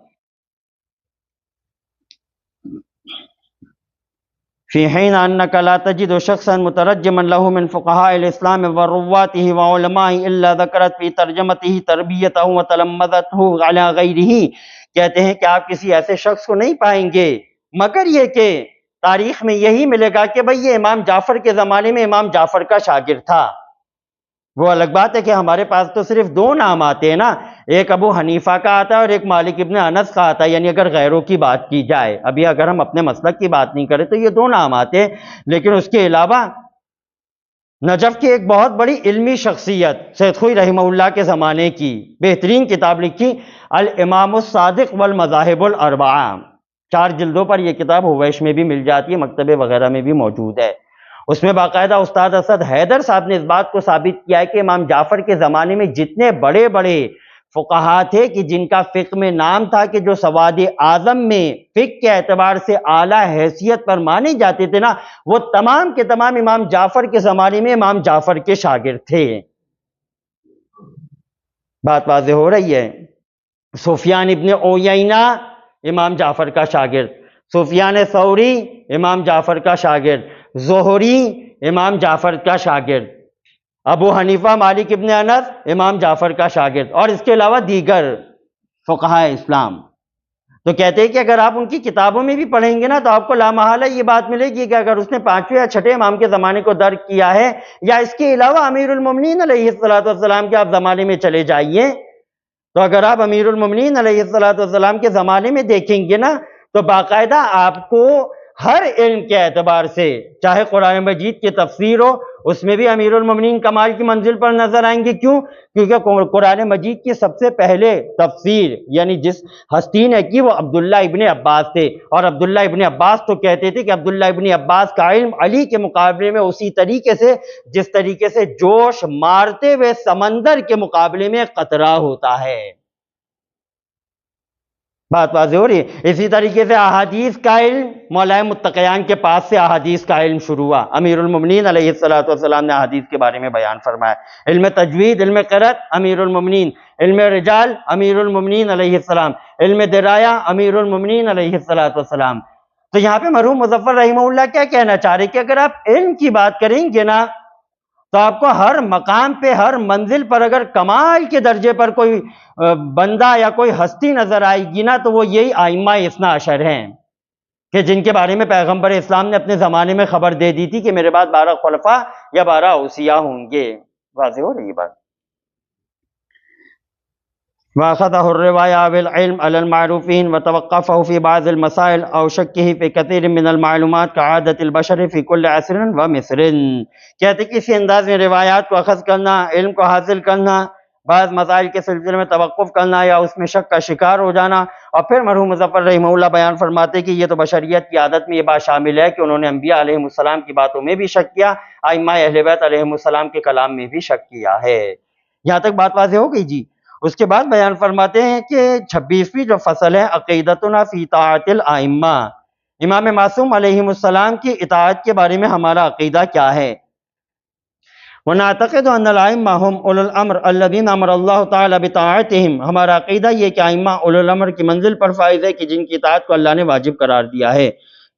S1: فی حین انک لا تجد شخصا مترجما له من فقهاء الاسلام ورواته وعلمائه الا ذکرت فی ترجمته تربیته وتلمذته علی غیره. کہتے ہیں کہ آپ کسی ایسے شخص کو نہیں پائیں گے مگر یہ کہ تاریخ میں یہی ملے گا کہ بھئی یہ امام جعفر کے زمانے میں امام جعفر کا شاگرد تھا. وہ الگ بات ہے کہ ہمارے پاس تو صرف دو نام آتے ہیں نا، ایک ابو حنیفہ کا آتا ہے اور ایک مالک ابن انس کا آتا ہے. یعنی اگر غیروں کی بات کی جائے، ابھی اگر ہم اپنے مسلک کی بات نہیں کریں تو یہ دو نام آتے ہیں. لیکن اس کے علاوہ نجف کی ایک بہت بڑی علمی شخصیت سید خوئی رحمہ اللہ کے زمانے کی بہترین کتاب لکھی الامام الصادق والمذاہب الاربعہ. 4 جلدوں پر یہ کتاب ہویش میں بھی مل جاتی ہے، مکتبے وغیرہ میں بھی موجود ہے. اس میں باقاعدہ استاد اسد حیدر صاحب نے اس بات کو ثابت کیا ہے کہ امام جعفر کے زمانے میں جتنے بڑے بڑے فقہا تھے کہ جن کا فقہ میں نام تھا کہ جو سواد اعظم میں فقہ کے اعتبار سے اعلیٰ حیثیت پر مانے جاتے تھے نا، وہ تمام کے تمام امام جعفر کے زمانے میں امام جعفر کے شاگرد تھے. بات واضح ہو رہی ہے؟ سفیان ابن عیینہ امام جعفر کا شاگرد، سفیان ثوری امام جعفر کا شاگرد، زہری امام جعفر کا شاگرد، ابو حنیفہ مالک ابن انس امام جعفر کا شاگرد، اور اس کے علاوہ دیگر فقہاء اسلام. تو کہتے ہیں کہ اگر آپ ان کی کتابوں میں بھی پڑھیں گے نا تو آپ کو لامحالہ یہ بات ملے گی کہ اگر اس نے 5ویں یا 6 امام کے زمانے کو درک کیا ہے، یا اس کے علاوہ امیر المومنین علیہ السلام کے آپ زمانے میں چلے جائیے، تو اگر آپ امیر المومنین علیہ السلام کے زمانے میں دیکھیں گے نا تو باقاعدہ آپ کو ہر علم کے اعتبار سے، چاہے قرآن مجید کی تفسیر ہو، اس میں بھی امیر المومنین کمال کی منزل پر نظر آئیں گے. کیوں؟ کیونکہ قرآن مجید کی سب سے پہلے تفسیر یعنی جس ہستی نے کی وہ عبداللہ ابن عباس تھے، اور عبداللہ ابن عباس تو کہتے تھے کہ عبداللہ ابن عباس کا علم علی کے مقابلے میں اسی طریقے سے جس طریقے سے جوش مارتے ہوئے سمندر کے مقابلے میں قطرہ ہوتا ہے. بات واضح ہو رہی ہے؟ اسی طریقے سے احادیث کا علم مولا متقیان کے پاس سے احادیث کا علم شروع ہوا. امیر المومنین علیہ السلام نے احادیث کے بارے میں بیان فرمایا. علم تجوید، علم قرأت امیر المومنین، علم رجال امیر المومنین علیہ السلام، علم درایا امیر المومنین علیہ السلام. تو یہاں پہ مرحوم مظفر رحمہ اللہ کیا کہنا چاہ رہے کہ اگر آپ علم کی بات کریں گے نا تو آپ کو ہر مقام پہ، ہر منزل پر اگر کمال کے درجے پر کوئی بندہ یا کوئی ہستی نظر آئے گی نا تو وہ یہی ائمہ اثنا عشر ہیں کہ جن کے بارے میں پیغمبر اسلام نے اپنے زمانے میں خبر دے دی تھی کہ میرے بعد 12 خلفاء یا 12 اوصیاء ہوں گے. واضح ہو رہی بات؟ وَأَخَذَهُ الرِّوَايَةُ بِالْعِلْمِ عَلَى الْمَعْرُوفِينَ وَتَوَقَّفَهُ فِي بَعْضِ الْمَسَائِلِ أَوْ شَكِّهِ فِي كَثِيرٍ مِّنَ الْمَعْلُومَاتِ كَعَادَةِ الْبَشَرِ فِي كُلِّ عَصْرٍ وَمِصْرٍ. کہتے کہ اسی انداز میں روایات کو اخذ کرنا، علم کو حاصل کرنا، بعض مسائل کے سلسلے میں توقف کرنا یا اس میں شک کا شکار ہو جانا. اور پھر مرحوم مظفر رحمہ اللہ بیان فرماتے کہ یہ تو بشریت کی عادت میں یہ بات شامل ہے کہ انہوں نے انبیاء علیہ السلام کی باتوں میں بھی شک کیا، ائمہ اہل بیت علیہ السلام کے کلام میں بھی شک کیا ہے. یہاں تک بات واضح ہو گئی جی. اس کے بعد بیان فرماتے ہیں کہ 26ویں جو فصل ہے عقیدتنا فی طاعت الائمہ، امام معصوم علیہ السلام کی اطاعت کے بارے میں ہمارا عقیدہ کیا ہے. ونعتقد ان الائمہ هم اولو الامر الذین امر اللہ تعالی بطاعتہم، ہمارا عقیدہ یہ کہ ائمہ اولو الامر کی منزل پر فائز ہے کہ جن کی اطاعت کو اللہ نے واجب قرار دیا ہے۔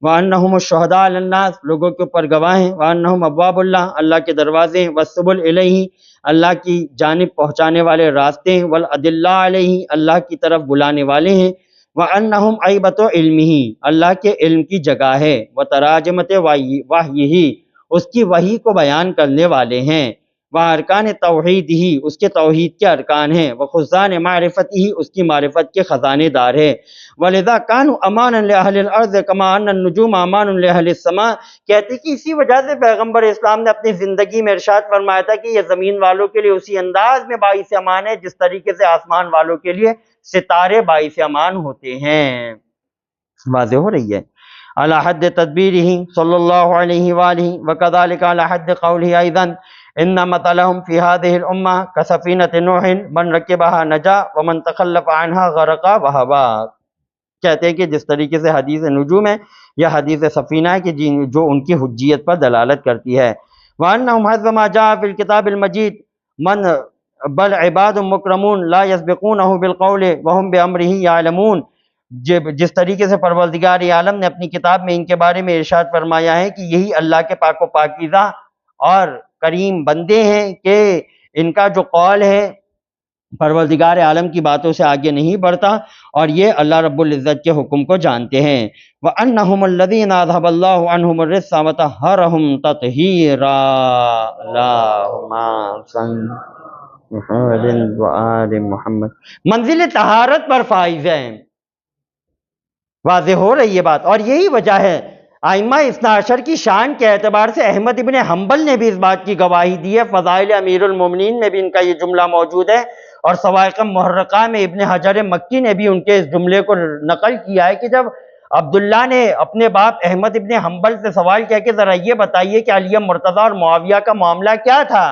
S1: وانہم الشہداء علی الناس، لوگوں کے اوپر گواہ ہیں۔ وانہم ابواب اللہ، اللہ کے دروازے ہیں۔ والسبل الیہ، اللہ کی جانب پہنچانے والے راستے ہیں۔ والادلہ علیہ، اللہ کی طرف بلانے والے ہیں۔ وانہم عیبۃ علمہ، اللہ کے علم کی جگہ ہے۔ وتراجمۃ وحیہ، اس کی وحی کو بیان کرنے والے ہیں۔ وارکان توحید ہی، اس کے توحید کے ارکان ہیں۔ وخزان معرفت ہی، اس کی معرفت کے خزانے دار ہے۔ ولذا کانوا امانا لاہل الارض کما ان النجوم امان لاہل السماء، کہتے کہ اسی وجہ سے پیغمبر اسلام نے اپنی زندگی میں ارشاد فرمایا تھا کہ یہ زمین والوں کے لیے اسی انداز میں باعث امان ہے جس طریقے سے آسمان والوں کے لیے ستارے باعث امان ہوتے ہیں۔ واضح ہو رہی ہے۔ علی حد تدبیرہ صلی اللہ علیہ وآلہ وکذالک علی حد قولہ ایضا ان مثلهم فی هذه الامہ کسفینۃ نوح من رکبها نجا ومن تخلف عنها غرق وہوا، کہتے ہیں کہ جس طریقے سے حدیث نجوم ہے یا حدیث سفینہ ہے کہ جو ان کی حجیت پر دلالت کرتی ہے۔ وانہم حسب ما جاء فی الکتاب المجید من بل عباد مکرمون لا یسبقونہ بالقول وہم بامرہ یعلمون، جس طریقے سے پروردگار عالم نے اپنی کتاب میں ان کے بارے میں ارشاد فرمایا ہے کہ یہی اللہ کے پاک و پاکیزہ اور کریم بندے ہیں کہ ان کا جو قول ہے پروردگار عالم کی باتوں سے آگے نہیں بڑھتا، اور یہ اللہ رب العزت کے حکم کو جانتے ہیں۔ وَأَنَّهُمُ الَّذِينَ أَذْهَبَ اللَّهُ عَنْهُمُ الرِّجْسَ وَطَهَّرَهُمْ تَطْهِيرًا، اللہم صل محمد وآل محمد، منزل طہارت پر فائز ہیں۔ واضح ہو رہی ہے بات، اور یہی وجہ ہے ائمہ اثنا عشر کی شان کے اعتبار سے احمد ابن حنبل نے بھی اس بات کی گواہی دی ہے۔ فضائل امیر المومنین میں بھی ان کا یہ جملہ موجود ہے، اور صواعق محرقہ میں ابن حجر مکی نے بھی ان کے اس جملے کو نقل کیا ہے کہ جب عبداللہ نے اپنے باپ احمد ابن حنبل سے سوال کیا کہ ذرا یہ بتائیے کہ علی مرتضیٰ اور معاویہ کا معاملہ کیا تھا،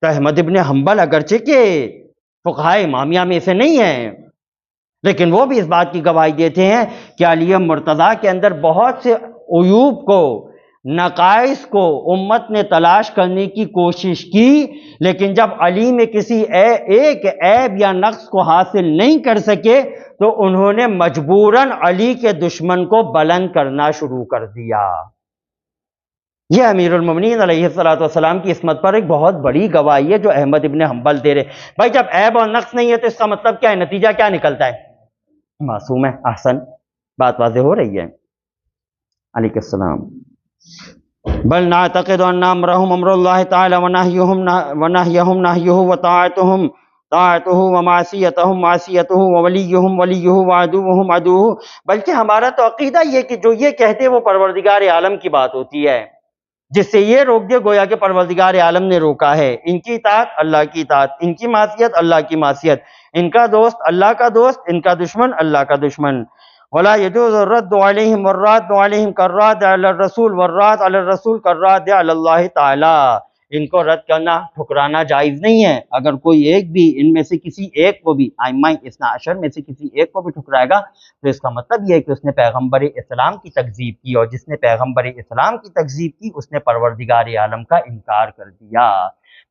S1: تو احمد ابن حنبل اگرچہ کہ فقہائے امامیہ میں سے نہیں ہیں، لیکن وہ بھی اس بات کی گواہی دیتے ہیں کہ علی مرتضیٰ کے اندر بہت سے عیوب کو، نقائص کو امت نے تلاش کرنے کی کوشش کی، لیکن جب علی میں کسی ایک عیب یا نقص کو حاصل نہیں کر سکے تو انہوں نے مجبوراً علی کے دشمن کو بلند کرنا شروع کر دیا۔ یہ امیر المومنین علیہ السلام کی عصمت پر ایک بہت بڑی گواہی ہے جو احمد ابن حنبل دے رہے۔ بھائی جب عیب اور نقص نہیں ہے تو اس کا مطلب کیا ہے، نتیجہ کیا نکلتا ہے، معصوم ہے۔ احسن، بات واضح ہو رہی ہے۔ علیہ السلام۔ بل نعتقد ان امرهم امر اللہ تعالی ونہیہم نہیہ وطاعتہم طاعتہ ومعصیتہم معصیتہ وولیہم ولیہ وعدوہم عدوہ، بلکہ ہمارا تو عقیدہ یہ کہ جو یہ کہتے وہ پروردگار عالم کی بات ہوتی ہے، جس سے یہ روک دے گویا کہ پروردگار عالم نے روکا ہے۔ ان کی اطاعت اللہ کی اطاعت، ان کی معصیت اللہ کی معصیت، ان کا دوست اللہ کا دوست، ان کا دشمن اللہ کا دشمن۔ ولا يجوز الرد علیہم والراد علیہم کالراد علی الرسول والراد علی الرسول کالراد علی اللہ تعالی، ان کو رد کرنا، ٹھکرانا جائز نہیں ہے۔ اگر کوئی ایک بھی ان میں سے کسی ایک کو بھی، ائمہ اثنا عشر میں سے کسی ایک کو بھی ٹھکرائے گا تو اس کا مطلب یہ ہے کہ اس نے پیغمبر اسلام کی تکذیب کی، اور جس نے پیغمبر اسلام کی تکذیب کی اس نے پروردگار عالم کا انکار کر دیا۔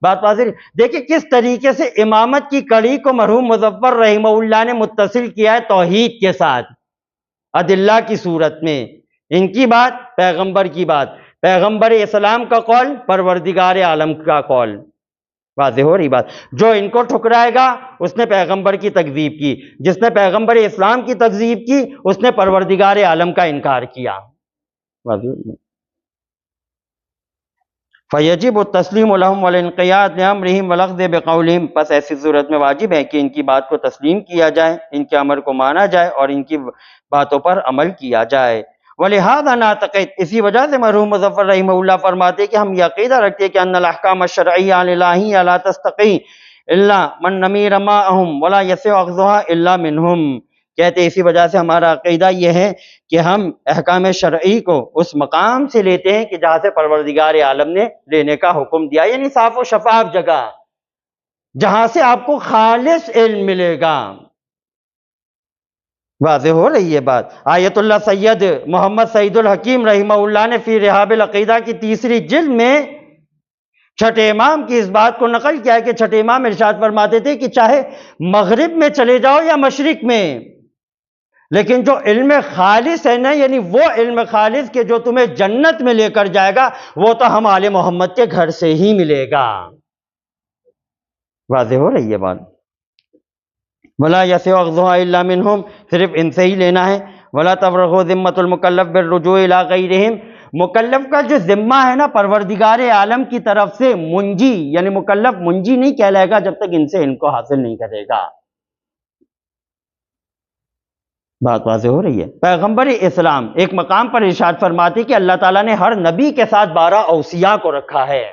S1: بات واضح۔ دیکھیں کس طریقے سے امامت کی کڑی کو مرحوم مظفر رحمہ اللہ نے متصل کیا ہے توحید کے ساتھ، ادلہ کی صورت میں، ان کی بات پیغمبر کی بات، پیغمبر اسلام کا قول پروردگار عالم کا قول۔ واضح ہو رہی بات۔ جو ان کو ٹھکرائے گا اس نے پیغمبر کی تکذیب کی، جس نے پیغمبر اسلام کی تکذیب کی اس نے پروردگار عالم کا انکار کیا۔ واضح۔ فیجب التسلیم لهم والانقیاد لامرہم والاخذ بقولہم، پس ایسی صورت میں واجب ہے کہ ان کی بات کو تسلیم کیا جائے، ان کے امر کو مانا جائے اور ان کی باتوں پر عمل کیا جائے۔ ولہذا نعتقد، اسی وجہ سے مرحوم مظفر رحمہ اللہ فرماتے کہ ہم یہ عقیدہ رکھتے کہ ان الاحکام الشرعیہ الالہیہ لا تستقی الا من نمیر معہم ولا یسع اخذها الا منہم، کہتے اسی وجہ سے ہمارا عقیدہ یہ ہے کہ ہم احکام شرعی کو اس مقام سے لیتے ہیں کہ جہاں سے پروردگار عالم نے لینے کا حکم دیا، یعنی صاف و شفاف جگہ جہاں سے آپ کو خالص علم ملے گا۔ واضح ہو رہی ہے بات۔ آیت اللہ سید محمد سعید الحکیم رحمہ اللہ نے فی رحاب العقیدہ کی تیسری جلد میں چھٹے امام کی اس بات کو نقل کیا ہے کہ چھٹے امام ارشاد فرماتے تھے کہ چاہے مغرب میں چلے جاؤ یا مشرق میں، لیکن جو علم خالص ہے نا، یعنی وہ علم خالص کہ جو تمہیں جنت میں لے کر جائے گا، وہ تو ہم آل محمد کے گھر سے ہی ملے گا۔ واضح ہو رہی ہے بات؟ وَلَا يَسِعُ أَخْذُهَا إِلَّا مِنْهُمْ، صرف ان سے ہی لینا ہے۔ وَلَا تَفْرَغُ ذِمَّةُ الْمُكَلَّفِ بِالرُّجُوعِ إِلَىٰ غَيْرِهِمْ، مکلف کا جو ذمہ ہے نا پروردگار عالم کی طرف سے منجی، یعنی مکلف منجی نہیں کہلائے گا جب تک ان سے ان کو حاصل نہیں کرے گا۔ بات واضح ہو رہی ہے؟ پیغمبر اسلام ایک مقام پر ارشاد فرماتے کہ اللہ تعالیٰ نے ہر نبی کے ساتھ 12 اوصیاء کو رکھا ہے،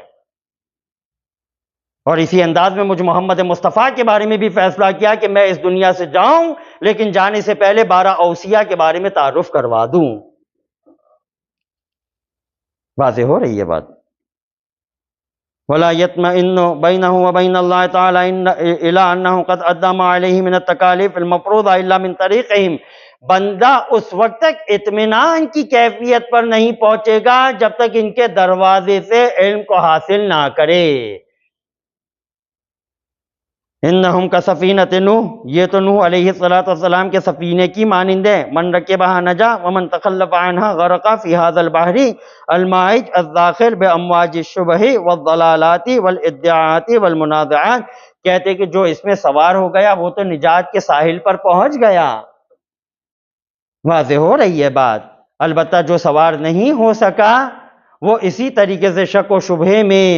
S1: اور اسی انداز میں مجھ محمد مصطفیٰ کے بارے میں بھی فیصلہ کیا کہ میں اس دنیا سے جاؤں لیکن جانے سے پہلے 12 اوصیاء کے بارے میں تعارف کروا دوں۔ واضح ہو رہی ہے بات؟ وَلَا يَطْمَئِنُّ بَيْنَهُ وَبَيْنَ اللَّهِ تَعَالَىٰ إِلَىٰ أَنَّهُ قَدْ أَدَّىٰ مَا عَلَيْهِ مِنَ التَّكَالِيفِ الْمَفْرُوضَةِ إِلَّا مِنْ طَرِيقِهِمْ، بندہ اس وقت تک اطمینان کی کیفیت پر نہیں پہنچے گا جب تک ان کے دروازے سے علم کو حاصل نہ کرے۔ انہم کا سفینۃ نوح، یہ تو نوح علیہ السلام کے سفینے کی مانند ہے۔ من رکبہا نجا ومن تخلف عنہا غرق فی ھذا البحر المائج الداخل بامواج الشبہ والضلالات والادعاءات والمنازعات، کہتے کہ جو اس میں سوار ہو گیا وہ تو نجات کے ساحل پر پہنچ گیا۔ واضح ہو رہی ہے بات؟ البتہ جو سوار نہیں ہو سکا وہ اسی طریقے سے شک و شبہے میں،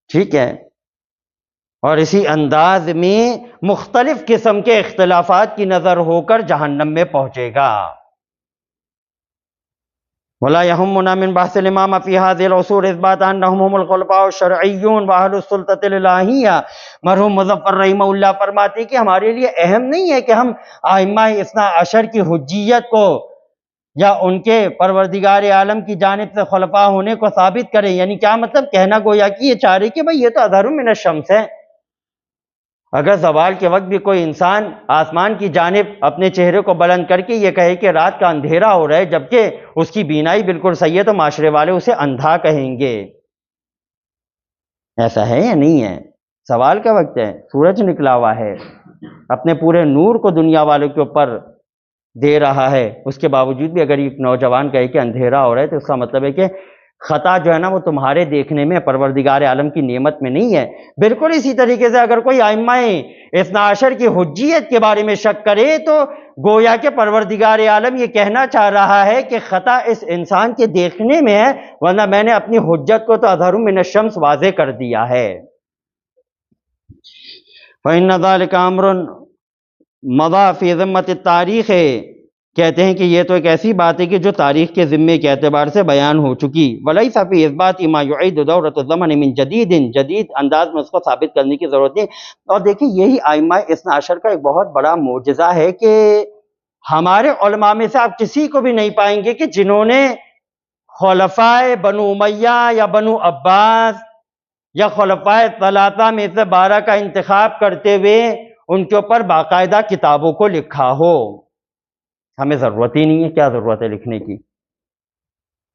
S1: ٹھیک ہے، اور اسی انداز میں مختلف قسم کے اختلافات کی نظر ہو کر جہنم میں پہنچے گا۔ وَلَا يَهُمُّنَا مِنْ بَحْثِ الْإِمَامَ فِي هَذِهِ الْعُصُورِ إِثْبَاتَ أَنَّهُمْ هُمُ الْخُلَفَاءُ الشَّرْعِيُّونَ وَأَهْلُ السُّلْطَةِ الْإِلَٰهِيَّةِ۔ مرحوم مظفر رحمہ اللہ فرماتے کہ ہمارے لیے اہم نہیں ہے کہ ہم ائمہ اثنا عشر کی حجیت کو یا ان کے پروردگار عالم کی جانب سے خلفاء ہونے کو ثابت کریں، یعنی کیا مطلب؟ کہنا گویا کہ یہ چاہ رہے کہ بھئی یہ تو اظہر من الشمس ہے۔ اگر زوال کے وقت بھی کوئی انسان آسمان کی جانب اپنے چہرے کو بلند کر کے یہ کہے کہ رات کا اندھیرا ہو رہا ہے جبکہ اس کی بینائی بالکل صحیح ہے، تو معاشرے والے اسے اندھا کہیں گے۔ ایسا ہے یا نہیں ہے؟ سوال کا وقت ہے، سورج نکلا ہوا ہے، اپنے پورے نور کو دنیا والوں کے اوپر دے رہا ہے، اس کے باوجود بھی اگر ایک نوجوان کہے کہ اندھیرا ہو رہا ہے تو اس کا مطلب ہے کہ خطا جو ہے نا وہ تمہارے دیکھنے میں، پروردگار عالم کی نعمت میں نہیں ہے۔ بالکل اسی طریقے سے اگر کوئی ائمہ اثنا عشر کی حجیت کے بارے میں شک کرے تو گویا کہ پروردگار عالم یہ کہنا چاہ رہا ہے کہ خطا اس انسان کے دیکھنے میں ہے، ورنہ میں نے اپنی حجت کو تو اظہر من الشمس واضح کر دیا ہے۔ فَإِنَّ ذَلِكَ أَمْرٌ مَضَىٰ فِي ذِمَّةِ التَّارِيخِ، کہتے ہیں کہ یہ تو ایک ایسی بات ہے کہ جو تاریخ کے ذمے کے اعتبار سے بیان ہو چکی۔ وَلَيْسَ فِي إِثْبَاتِ مَا يُعِيدُ دَوْرَةَ الزَّمَنِ مِن جَدِيدٍ، جدید انداز میں اس کو ثابت کرنے کی ضرورت نہیں۔ اور دیکھیں یہی ائمہ اثنا عشر کا ایک بہت بڑا معجزہ ہے کہ ہمارے علماء میں سے آپ کسی کو بھی نہیں پائیں گے کہ جنہوں نے خلفائے بنو امیہ یا بنو عباس یا خلفائے ثلاثہ میں سے 12 کا انتخاب کرتے ہوئے ان کے اوپر باقاعدہ کتابوں کو لکھا ہو۔ ہمیں ضرورت ہی نہیں ہے، کیا ضرورت ہے لکھنے کی؟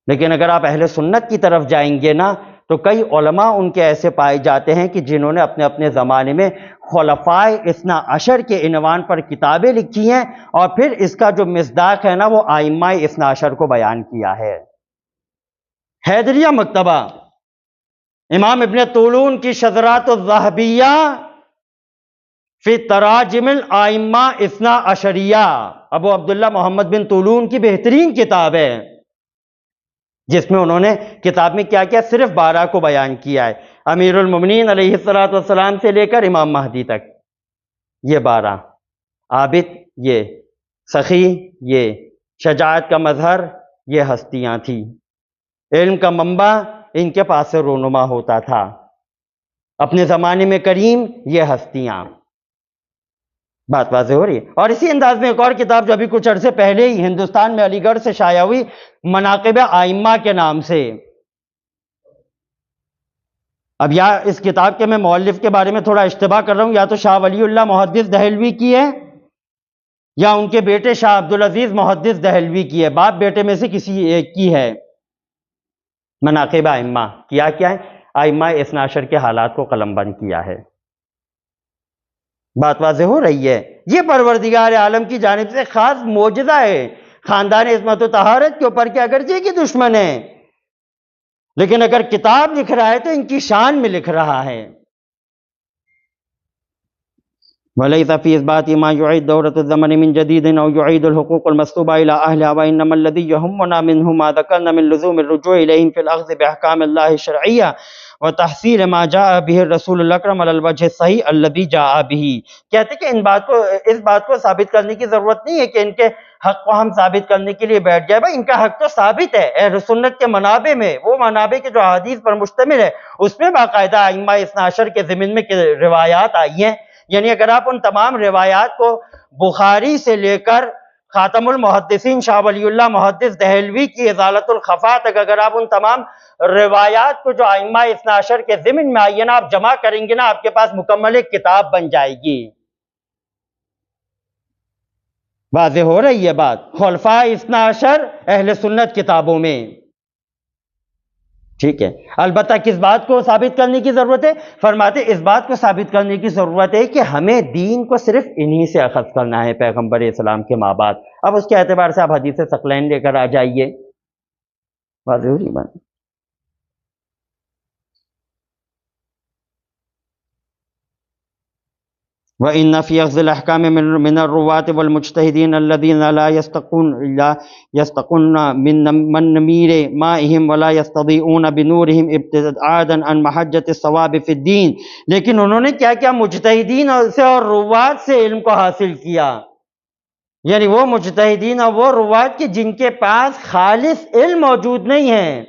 S1: لیکن اگر آپ اہل سنت کی طرف جائیں گے نا تو کئی علماء ان کے ایسے پائے جاتے ہیں کہ جنہوں نے اپنے اپنے زمانے میں خلفائے اثنا عشر کے عنوان پر کتابیں لکھی ہیں اور پھر اس کا جو مصداق ہے نا وہ ائمہ اثنا عشر کو بیان کیا ہے۔ حیدریہ مکتبہ، امام ابن طولون کی شذرات الذہبیہ فی تراجم الائمہ اثنا عشریہ، ابو عبداللہ محمد بن طولون کی بہترین کتاب ہے، جس میں انہوں نے کتاب میں کیا کیا صرف 12 کو بیان کیا ہے، امیر المومنین علیہ السلام سے لے کر امام مہدی تک، یہ 12، عابد یہ، سخی یہ، شجاعت کا مظہر یہ ہستیاں تھیں، علم کا منبع ان کے پاس سے رونما ہوتا تھا، اپنے زمانے میں کریم یہ ہستیاں۔ بات واضح ہو رہی ہے؟ اور اسی انداز میں ایک اور کتاب جو ابھی کچھ عرصے پہلے ہی ہندوستان میں علی گڑھ سے شائع ہوئی، مناقب ائمہ کے نام سے۔ اب یا اس کتاب کے میں مؤلف کے بارے میں تھوڑا اشتباہ کر رہا ہوں، یا تو شاہ ولی اللہ محدث دہلوی کی ہے یا ان کے بیٹے شاہ عبدالعزیز محدث دہلوی کی ہے، باپ بیٹے میں سے کسی ایک کی ہے۔ مناقب ائمہ کیا کیا ہے؟ ائمہ اثنا عشر کے حالات کو قلم بند کیا ہے۔ بات واضح ہو رہی ہے؟ یہ پروردگار عالم کی جانب سے خاص معجزہ ہے خاندان عصمت و طہارت کے اوپر، کہ اگرچہ کہ دشمن ہے لیکن اگر کتاب لکھ رہا ہے تو ان کی شان میں لکھ رہا ہے۔ وَلَيْسَ فِي إِثْبَاتِ مَا يُعِيدُ دَورَةَ الزَّمَنِ مِنْ جَدِيدٍ أَوْ يُعِيدُ الْحُقُوقَ الْمَسْلُوبَةَ إِلَى أَهْلِهَا، وَإِنَّمَا الَّذِي يَهُمُّنَا مِنْهُ مَا ذَكَرْنَا مِنْ لُزُومِ الرُّجُوعِ إِلَيْهِمْ فِي الْأَخْذِ بِأَحْكَامِ اللَّهِ الشَّرْعِيَّةِ وَتَحْصِيلِ مَا جَاءَ بِهِ الرَّسُولُ الْأَكْرَمُ عَلَى الْوَجْهِ الصَّحِيحِ الَّذِي جَاءَ بِهِ۔ کہتے کہ اس بات کو ثابت کرنے کی ضرورت نہیں ہے کہ ان کے حق کو ہم ثابت کرنے کے لیے بیٹھ جائے، بھائی ان کا حق تو ثابت ہے اہل سنت کے منابع میں، وہ منابع کے جو احادیث پر مشتمل ہے اس میں باقاعدہ ائمہ اثنا عشر کے ضمن میں روایات آئی ہیں۔ یعنی اگر آپ ان تمام روایات کو بخاری سے لے کر خاتم المحدثین شاہ ولی اللہ محدث دہلوی کی ازالۃ الخفا تک، اگر آپ ان تمام روایات کو جو ائمہ اثنا عشر کے ضمن میں آئی ہے نا آپ جمع کریں گے نا، آپ کے پاس مکمل ایک کتاب بن جائے گی۔ واضح ہو رہی ہے بات؟ خلفاء اثنا عشر اہل سنت کتابوں میں، ٹھیک ہے۔ البتہ کس بات کو ثابت کرنے کی ضرورت ہے؟ فرماتے اس بات کو ثابت کرنے کی ضرورت ہے کہ ہمیں دین کو صرف انہی سے اخذ کرنا ہے، پیغمبر اسلام کے ماں باپ۔ اب اس کے اعتبار سے آپ حدیث ثقلین لے کر آ جائیے۔ واضح ہو رہی بات؟ وَإِنَّ فِي أَخْذِ الْأَحْكَامِ مِنَ الرُّوَاةِ وَالْمُجْتَهِدِينَ الَّذِينَ لَا يَسْتَقُونَ مِنْ نَمِيرِ مَائِهِمْ وَلَا يَسْتَضِيئُونَ بِنُورِهِمْ ابْتِعَادًا عَنْ مَحَجَّةِ الصَّوَابِ فِي الدِّينِ، لیکن انہوں نے کیا کیا؟ مجتہدین سے اور روات سے علم کو حاصل کیا۔ یعنی وہ مجتہدین اور وہ روات کے جن کے پاس خالص علم موجود نہیں ہے،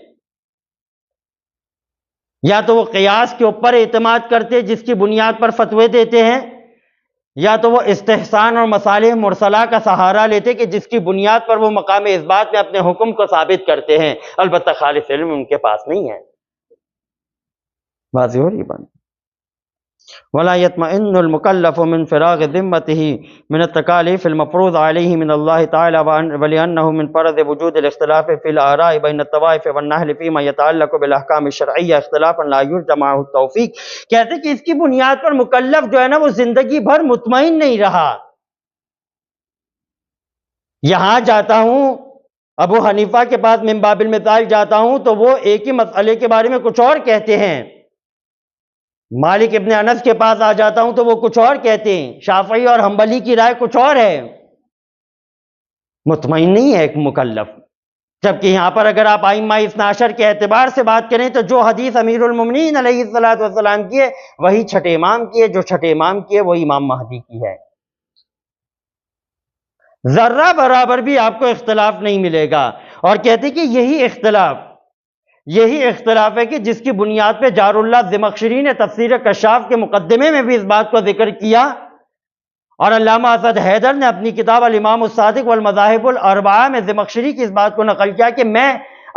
S1: یا تو وہ قیاس کے اوپر اعتماد کرتے جس کی بنیاد پر فتوے دیتے ہیں، یا تو وہ استحسان اور مصالح مرسلہ کا سہارا لیتے کہ جس کی بنیاد پر وہ مقام اثبات میں اپنے حکم کو ثابت کرتے ہیں، البتہ خالص علم ان کے پاس نہیں ہے۔ واضح ہو رہی بات؟ وَلَا يَطْمَئِنُّ الْمُكَلَّفُ مِنْ فِرَاغِ ذِمَّتِهِ مِنَ التَّكَالِيفِ الْمَفْرُوضَةِ عَلَيْهِ مِنَ اللَّهِ تَعَالَى، وَلِأَنَّهُ مِنْ فَرْضِ وُجُودِ الْاخْتِلَافِ فِي الْآرَاءِ بَيْنَ الطَّوَائِفِ وَالنَّهْلِ فِيمَا يَتَعَلَّقُ بِالْأَحْكَامِ الشَّرْعِيَّةِ اخْتِلَافًا لَا يُرْجَى مَعَهُ التَّوْفِيقُ۔ کہتے کہ اس کی بنیاد پر مکلف جو ہے نا وہ زندگی بھر مطمئن نہیں رہا۔ یہاں جاتا ہوں ابو حنیفہ کے پاس من باب المثال جاتا ہوں تو وہ ایک ہی مسئلے کے بارے میں کچھ اور کہتے ہیں، مالک ابن انس کے پاس آ جاتا ہوں تو وہ کچھ اور کہتے ہیں، شافعی اور حنبلی کی رائے کچھ اور ہے، مطمئن نہیں ہے ایک مکلف۔ جبکہ یہاں پر اگر آپ ائمہ اثنا عشر کے اعتبار سے بات کریں تو جو حدیث امیر المومنین علیہ السلام کی ہے وہی چھٹے امام کی ہے، جو چھٹے امام کی ہے وہی امام مہدی کی ہے۔ ذرہ برابر بھی آپ کو اختلاف نہیں ملے گا، اور کہتے کہ یہی اختلاف ہے کہ جس کی بنیاد پہ جار اللہ زمخشری نے تفسیر کشاف کے مقدمے میں بھی اس بات کو ذکر کیا، اور علامہ اسد حیدر نے اپنی کتاب الامام الصادق والمذاہب الاربعہ میں زمخشری کی اس بات کو نقل کیا کہ میں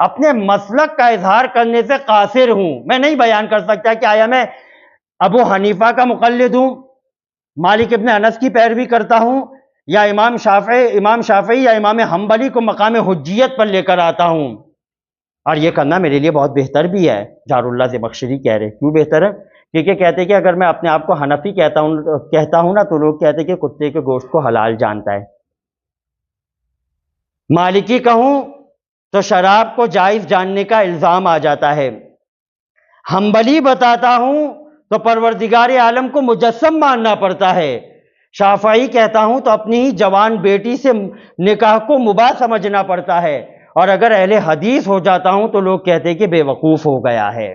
S1: اپنے مسلک کا اظہار کرنے سے قاصر ہوں، میں نہیں بیان کر سکتا کہ آیا میں ابو حنیفہ کا مقلد ہوں، مالک ابن انس کی پیروی کرتا ہوں، یا امام شافعی یا امام حنبلی کو مقام حجیت پر لے کر آتا ہوں۔ اور یہ کرنا میرے لیے بہت بہتر بھی ہے، جار اللہ زمخشری کہہ رہے۔ کیوں بہتر ہے؟ کیونکہ کہتے کہ اگر میں اپنے آپ کو حنفی کہتا ہوں نا تو لوگ کہتے کہ کتے کے گوشت کو حلال جانتا ہے، مالکی کہوں تو شراب کو جائز جاننے کا الزام آ جاتا ہے، حنبلی بتاتا ہوں تو پروردگار عالم کو مجسم ماننا پڑتا ہے، شافعی کہتا ہوں تو اپنی ہی جوان بیٹی سے نکاح کو مباح سمجھنا پڑتا ہے، اور اگر اہل حدیث ہو جاتا ہوں تو لوگ کہتے ہیں کہ بے وقوف ہو گیا ہے۔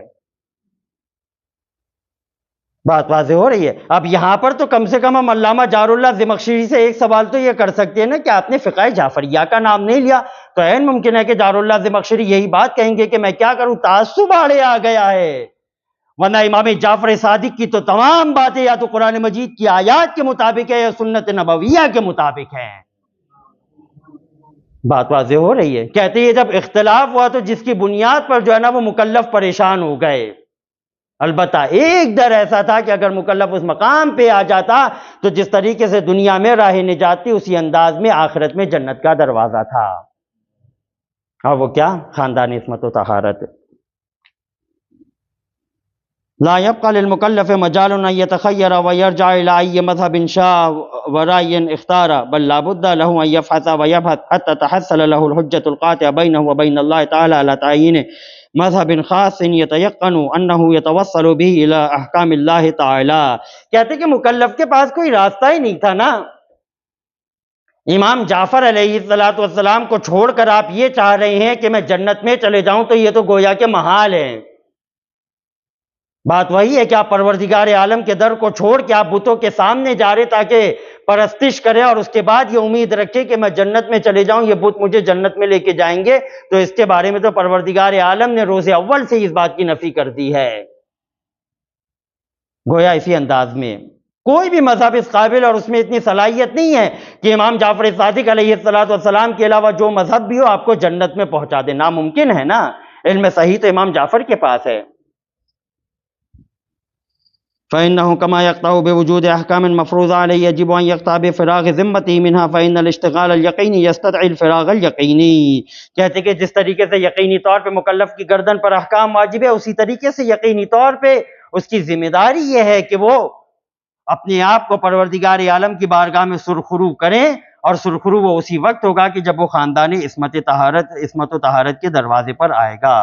S1: بات واضح ہو رہی ہے؟ اب یہاں پر تو کم سے کم ہم علامہ جار اللہ زمخشری سے ایک سوال تو یہ کر سکتے ہیں نا کہ آپ نے فقہ جعفریہ کا نام نہیں لیا، تو عین ممکن ہے کہ جار اللہ زمخشری یہی بات کہیں گے کہ میں کیا کروں، تعصب آڑے آ گیا ہے، ورنہ امام جعفر صادق کی تو تمام باتیں یا تو قرآن مجید کی آیات کے مطابق ہے یا سنت نبویہ کے مطابق ہے۔ بات واضح ہو رہی ہے؟ کہتے ہیں جب اختلاف ہوا تو جس کی بنیاد پر جو ہے نا وہ مکلف پریشان ہو گئے، البتہ ایک در ایسا تھا کہ اگر مکلف اس مقام پہ آ جاتا تو جس طریقے سے دنیا میں راہ نجات تھی اسی انداز میں آخرت میں جنت کا دروازہ تھا، اور وہ کیا؟ خاندان عصمت و طہارت۔ لا يبقى للمكلف مجال أن يتخير ويرجع إلى أي مذهب شاء ورأي اختار، بل لا بد له أن يبحث ويبحث حتى تحصل له الحجة القاطعة بينه وبين الله تعالى على تعيين مذهب خاص يتيقن أنه يتوصل به إلى أحكام الله تعالى. کہتے کہ مکلف کے پاس کوئی راستہ ہی نہیں تھا نا. امام جعفر علیہ السلام کو چھوڑ کر آپ یہ چاہ رہے ہیں کہ میں جنت میں چلے جاؤں، تو یہ تو گویا کہ محال ہے. بات وہی ہے کہ آپ پروردگار عالم کے در کو چھوڑ کے آپ بتوں کے سامنے جا رہے تاکہ پرستش کریں اور اس کے بعد یہ امید رکھے کہ میں جنت میں چلے جاؤں، یہ بت مجھے جنت میں لے کے جائیں گے. تو اس کے بارے میں تو پروردگار عالم نے روز اول سے اس بات کی نفی کر دی ہے. گویا اسی انداز میں کوئی بھی مذہب اس قابل اور اس میں اتنی صلاحیت نہیں ہے کہ امام جعفر صادق علیہ السلام کے علاوہ جو مذہب بھی ہو آپ کو جنت میں پہنچا دے. ناممکن ہے نا. علم صحیح تو امام جعفر کے پاس ہے. فإنه كما يقطع بوجود أحكام مفروضة عليه يجب أن يقطع بفراغ ذمته منها فإن الاشتغال اليقيني يستدعي الفراغ اليقيني. کہتے کہ جس طریقے سے یقینی طور پہ مکلف کی گردن پر احکام واجب ہے، اسی طریقے سے یقینی طور پہ اس کی ذمہ داری یہ ہے کہ وہ اپنے آپ کو پروردگار عالم کی بارگاہ میں سرخرو کریں، اور سرخرو وہ اسی وقت ہوگا کہ جب وہ خاندان عصمت و طہارت کے دروازے پر آئے گا.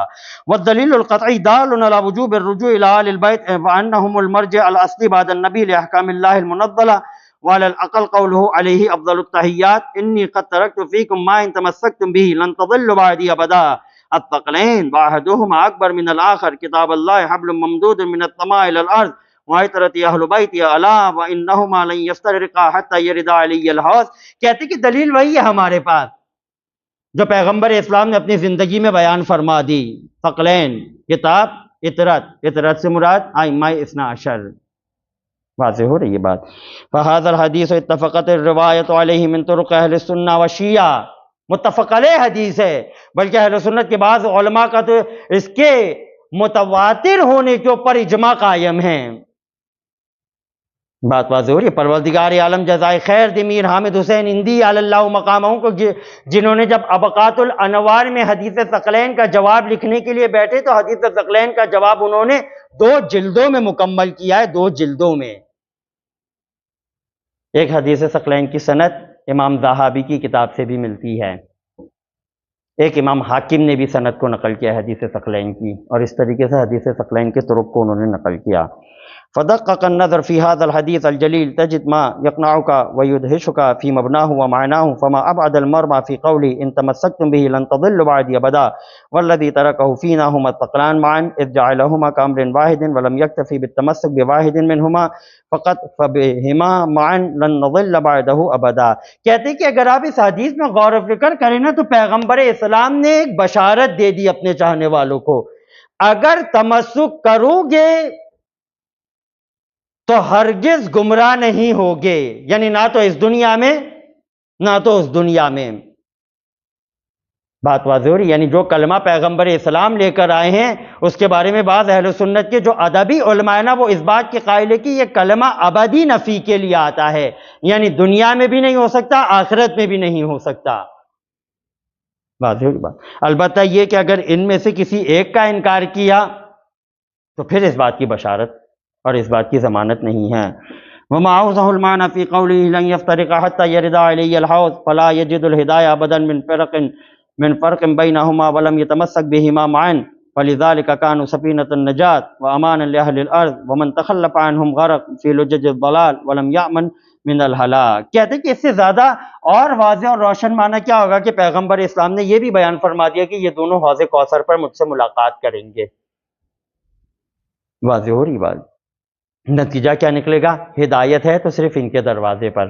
S1: والدلیل القطعی دال علی وجوب الرجوع الی آل البیت وانہم المرجع الاصلی بعد النبی لاحکام اللہ المنزلہ، وعلى الاقل قوله علیہ افضل التحیات انی قد ترکت فیکم ما ان تمسکتم به لن تضلوا بعدی ابدا. الثقلین واحدهما اکبر من الاخر، کتاب اللہ حبل ممدود من السماء الى الارض وعطرت اہل بیت الا وانہما لن یفترقا حتی یرد علی الحوض. کہتے کہ دلیل وہی ہے ہمارے پاس جو پیغمبر اسلام نے اپنی زندگی میں بیان فرما دی. ثقلین کتاب، عطرت سے مراد ائمہ اثنا عشر. واضح ہو رہی ہے بات. فہذا الحدیث اتفقت الروایت علیہ من طرق اہل السنہ والشیعہ، متفق علیہ حدیث ہے، بلکہ اہل سنت کے بعض علماء کا تو اس کے متواتر ہونے کے اوپر اجماع قائم ہے. بات واضح ہو رہی ہے. پروردگار عالم جزائے خیر دی میر حامد حسین ہندی علی اللہ مقامہ کو، جنہوں نے جب ابقات الانوار میں حدیث ثقلین کا جواب لکھنے کے لیے بیٹھے تو حدیث ثقلین کا جواب انہوں نے 2 جلدوں میں مکمل کیا ہے. 2 جلدوں میں. ایک حدیث ثقلین کی سند امام ذہابی کی کتاب سے بھی ملتی ہے، ایک امام حاکم نے بھی سند کو نقل کیا حدیث ثقلین کی، اور اس طریقے سے حدیث ثقلین کے طرق کو انہوں نے نقل کیا. فدقق النظر في هذا الحديث الجليل تجد ما يقنعك ويدهشك في مبناه ومعناه، فما أبعد المرمى في قوله إن تمسكتم به لن تضلوا بعدي أبدا، والذي تركه فينا هما الثقلان معا إذ جعلهما كأمر واحد ولم يكتفي بالتمسك بواحد منهما فقط فبهما معا لن نضل بعده أبدا. کہتے ہیں کہ اگر آپ اس حدیث میں غور و فکر کریں نا تو پیغمبر اسلام نے ایک بشارت دے دی اپنے چاہنے والوں کو، اگر تمسک کرو گے تو ہرگز گمراہ نہیں ہوگے، یعنی نہ تو اس دنیا میں نہ تو اس دنیا میں. بات واضح ہو رہی، یعنی جو کلمہ پیغمبر اسلام لے کر آئے ہیں اس کے بارے میں بعض اہل سنت کے جو ادبی علماء نا وہ اس بات کے قائل ہے کہ یہ کلمہ ابدی نفی کے لیے آتا ہے، یعنی دنیا میں بھی نہیں ہو سکتا، آخرت میں بھی نہیں ہو سکتا. واضح ہو رہی بات. البتہ یہ کہ اگر ان میں سے کسی ایک کا انکار کیا تو پھر اس بات کی بشارت اور اس بات کی ضمانت نہیں ہے. وما اوضح المعنى في قوله لن يفترق حتى يرد علي الحوض فلا يجد الهداية ابدا من فرق بينهما ولم يتمسك بهما معا فلذلك كانوا سفينة النجاة وأمانا لأهل الأرض ومن تخلف عنهم غرق في لجج الضلال ولم يأمن من الهلاك. کہتے کہ اس سے زیادہ اور واضح اور روشن معنی کیا ہوگا کہ پیغمبر اسلام نے یہ بھی بیان فرما دیا کہ یہ دونوں حوض کوثر پر مجھ سے ملاقات کریں گے. واضح ہو رہی بات. نتیجہ کیا نکلے گا؟ ہدایت ہے تو صرف ان کے دروازے پر،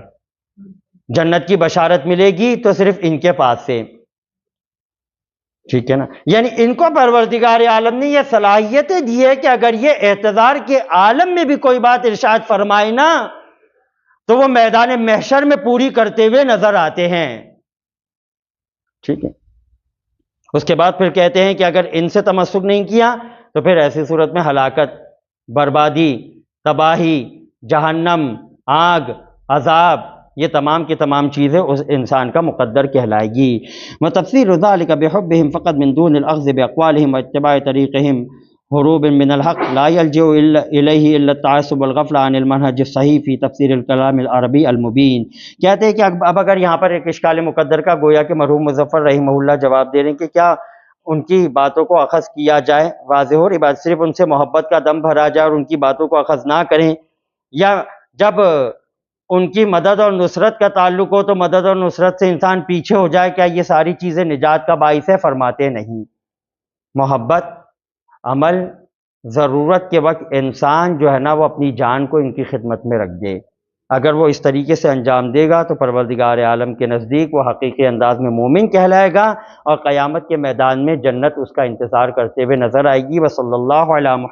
S1: جنت کی بشارت ملے گی تو صرف ان کے پاس سے. ٹھیک ہے نا. یعنی ان کو پروردگار عالم نے یہ صلاحیتیں دی ہے کہ اگر یہ اعتذار کے عالم میں بھی کوئی بات ارشاد فرمائے نا تو وہ میدان محشر میں پوری کرتے ہوئے نظر آتے ہیں. ٹھیک ہے. اس کے بعد پھر کہتے ہیں کہ اگر ان سے تمسک نہیں کیا تو پھر ایسی صورت میں ہلاکت، بربادی، تباہی، جہنم، آگ، عذاب، یہ تمام کی تمام چیزیں اس انسان کا مقدر کہلائے گی. وتفسیر ذلك بحبهم فقط من دون الاخذ باقوالهم واتباع طریقهم حروب من الحق لا يلجئ الیہ الا التعصب والغفلہ عن المنہج الصحیح فی تفسیر الکلام العربی المبین۔ کہتے ہیں کہ اب اگر یہاں پر ایک اشکال مقدر کا گویا کہ مرحوم مظفر رحمہ اللہ جواب دے رہے ہیں کہ کیا ان کی باتوں کو اخذ کیا جائے، واضح اور بات صرف ان سے محبت کا دم بھرا جائے اور ان کی باتوں کو اخذ نہ کریں، یا جب ان کی مدد اور نصرت کا تعلق ہو تو مدد اور نصرت سے انسان پیچھے ہو جائے، کیا یہ ساری چیزیں نجات کا باعث ہے؟ فرماتے نہیں، محبت، عمل، ضرورت کے وقت انسان جو ہے نا وہ اپنی جان کو ان کی خدمت میں رکھ دے، اگر وہ اس طریقے سے انجام دے گا تو پروردگار عالم کے نزدیک وہ حقیقی انداز میں مومن کہلائے گا اور قیامت کے میدان میں جنت اس کا انتظار کرتے ہوئے نظر آئے گی۔ وصلی اللہ علیہ